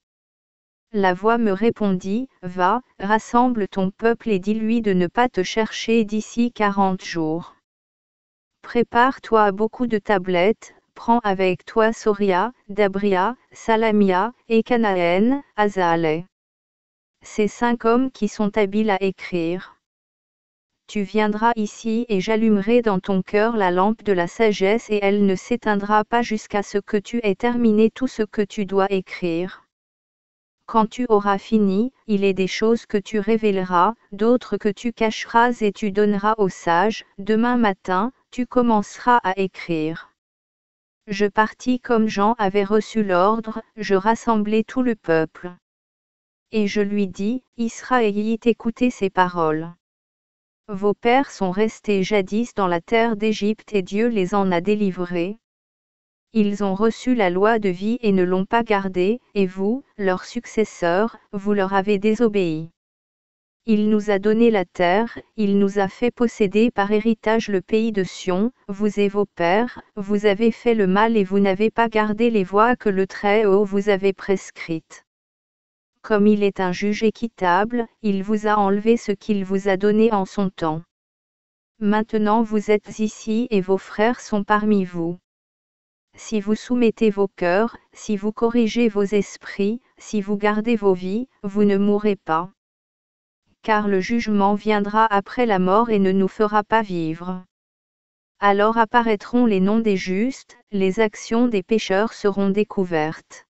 La voix me répondit, va, rassemble ton peuple et dis-lui de ne pas te chercher d'ici 40 jours. Prépare-toi à beaucoup de tablettes, prends avec toi Soria, Dabria, Salamia, et Canaën, Azaleh. Ces 5 hommes qui sont habiles à écrire. Tu viendras ici et j'allumerai dans ton cœur la lampe de la sagesse et elle ne s'éteindra pas jusqu'à ce que tu aies terminé tout ce que tu dois écrire. Quand tu auras fini, il est des choses que tu révéleras, d'autres que tu cacheras et tu donneras aux sages, demain matin, tu commenceras à écrire. Je partis comme Jean avait reçu l'ordre, je rassemblai tout le peuple. Et je lui dis, Israélite, écoutez ces paroles. Vos pères sont restés jadis dans la terre d'Égypte et Dieu les en a délivrés. Ils ont reçu la loi de vie et ne l'ont pas gardée, et vous, leurs successeurs, vous leur avez désobéi. Il nous a donné la terre, il nous a fait posséder par héritage le pays de Sion, vous et vos pères, vous avez fait le mal et vous n'avez pas gardé les voies que le Très-Haut vous avait prescrites. Comme il est un juge équitable, il vous a enlevé ce qu'il vous a donné en son temps. Maintenant vous êtes ici et vos frères sont parmi vous. Si vous soumettez vos cœurs, si vous corrigez vos esprits, si vous gardez vos vies, vous ne mourrez pas. Car le jugement viendra après la mort et ne nous fera pas vivre. Alors apparaîtront les noms des justes, les actions des pécheurs seront découvertes.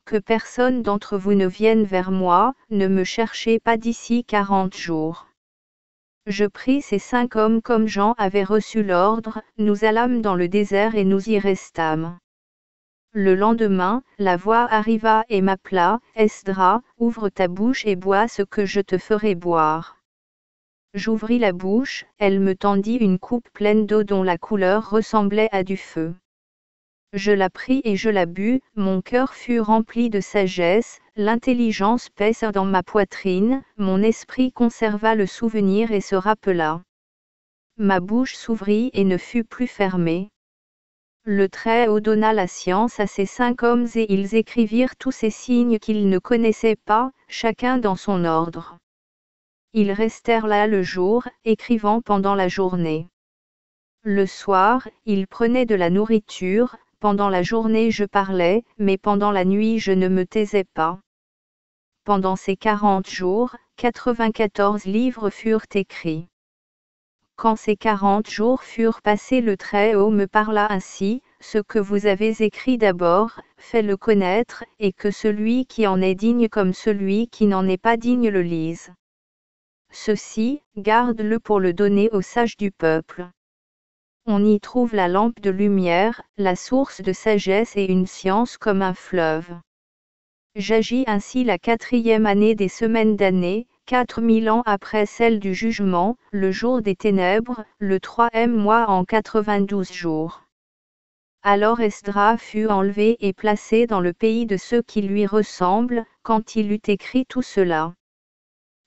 Que personne d'entre vous ne vienne vers moi, ne me cherchez pas d'ici 40 jours. Je pris ces 5 hommes comme Jean avait reçu l'ordre, nous allâmes dans le désert et nous y restâmes. Le lendemain, la voix arriva et m'appela, Esdra, ouvre ta bouche et bois ce que je te ferai boire. J'ouvris la bouche, elle me tendit une coupe pleine d'eau dont la couleur ressemblait à du feu. Je la pris et je la bus, mon cœur fut rempli de sagesse, l'intelligence pesa dans ma poitrine, mon esprit conserva le souvenir et se rappela. Ma bouche s'ouvrit et ne fut plus fermée. Le Très-Haut donna la science à ces 5 hommes et ils écrivirent tous ces signes qu'ils ne connaissaient pas, chacun dans son ordre. Ils restèrent là le jour, écrivant pendant la journée. Le soir, ils prenaient de la nourriture, pendant la journée je parlais, mais pendant la nuit je ne me taisais pas. Pendant ces 40 jours, 94 livres furent écrits. Quand ces 40 jours furent passés, le Très-Haut me parla ainsi, ce que vous avez écrit d'abord, fais-le connaître, et que celui qui en est digne comme celui qui n'en est pas digne le lise. Ceci, garde-le pour le donner aux sages du peuple. On y trouve la lampe de lumière, la source de sagesse et une science comme un fleuve. J'agis ainsi la 4e année des semaines d'année, 4000 ans après celle du jugement, le jour des ténèbres, le 3e mois en 92 jours. Alors Esdra fut enlevé et placé dans le pays de ceux qui lui ressemblent, quand il eut écrit tout cela.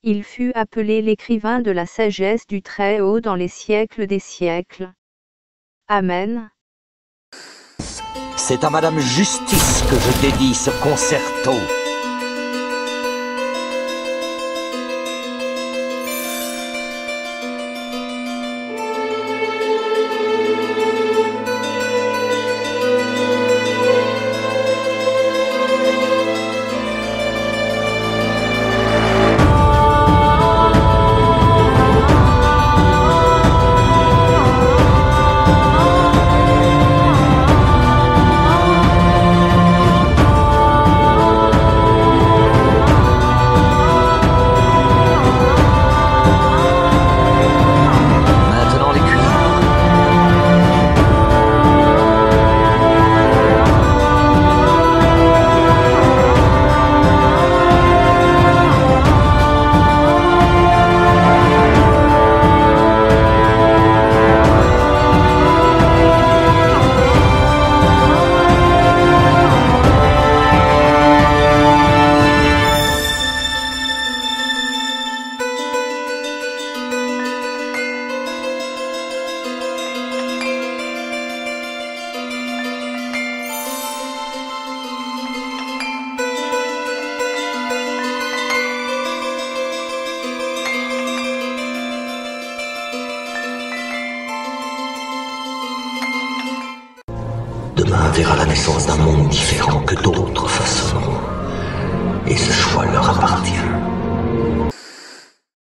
Il fut appelé l'écrivain de la sagesse du Très-Haut dans les siècles des siècles. Amen. C'est à Madame Justice que je dédie ce concerto. Demain verra la naissance d'un monde différent que d'autres façonneront. Et ce choix leur appartient.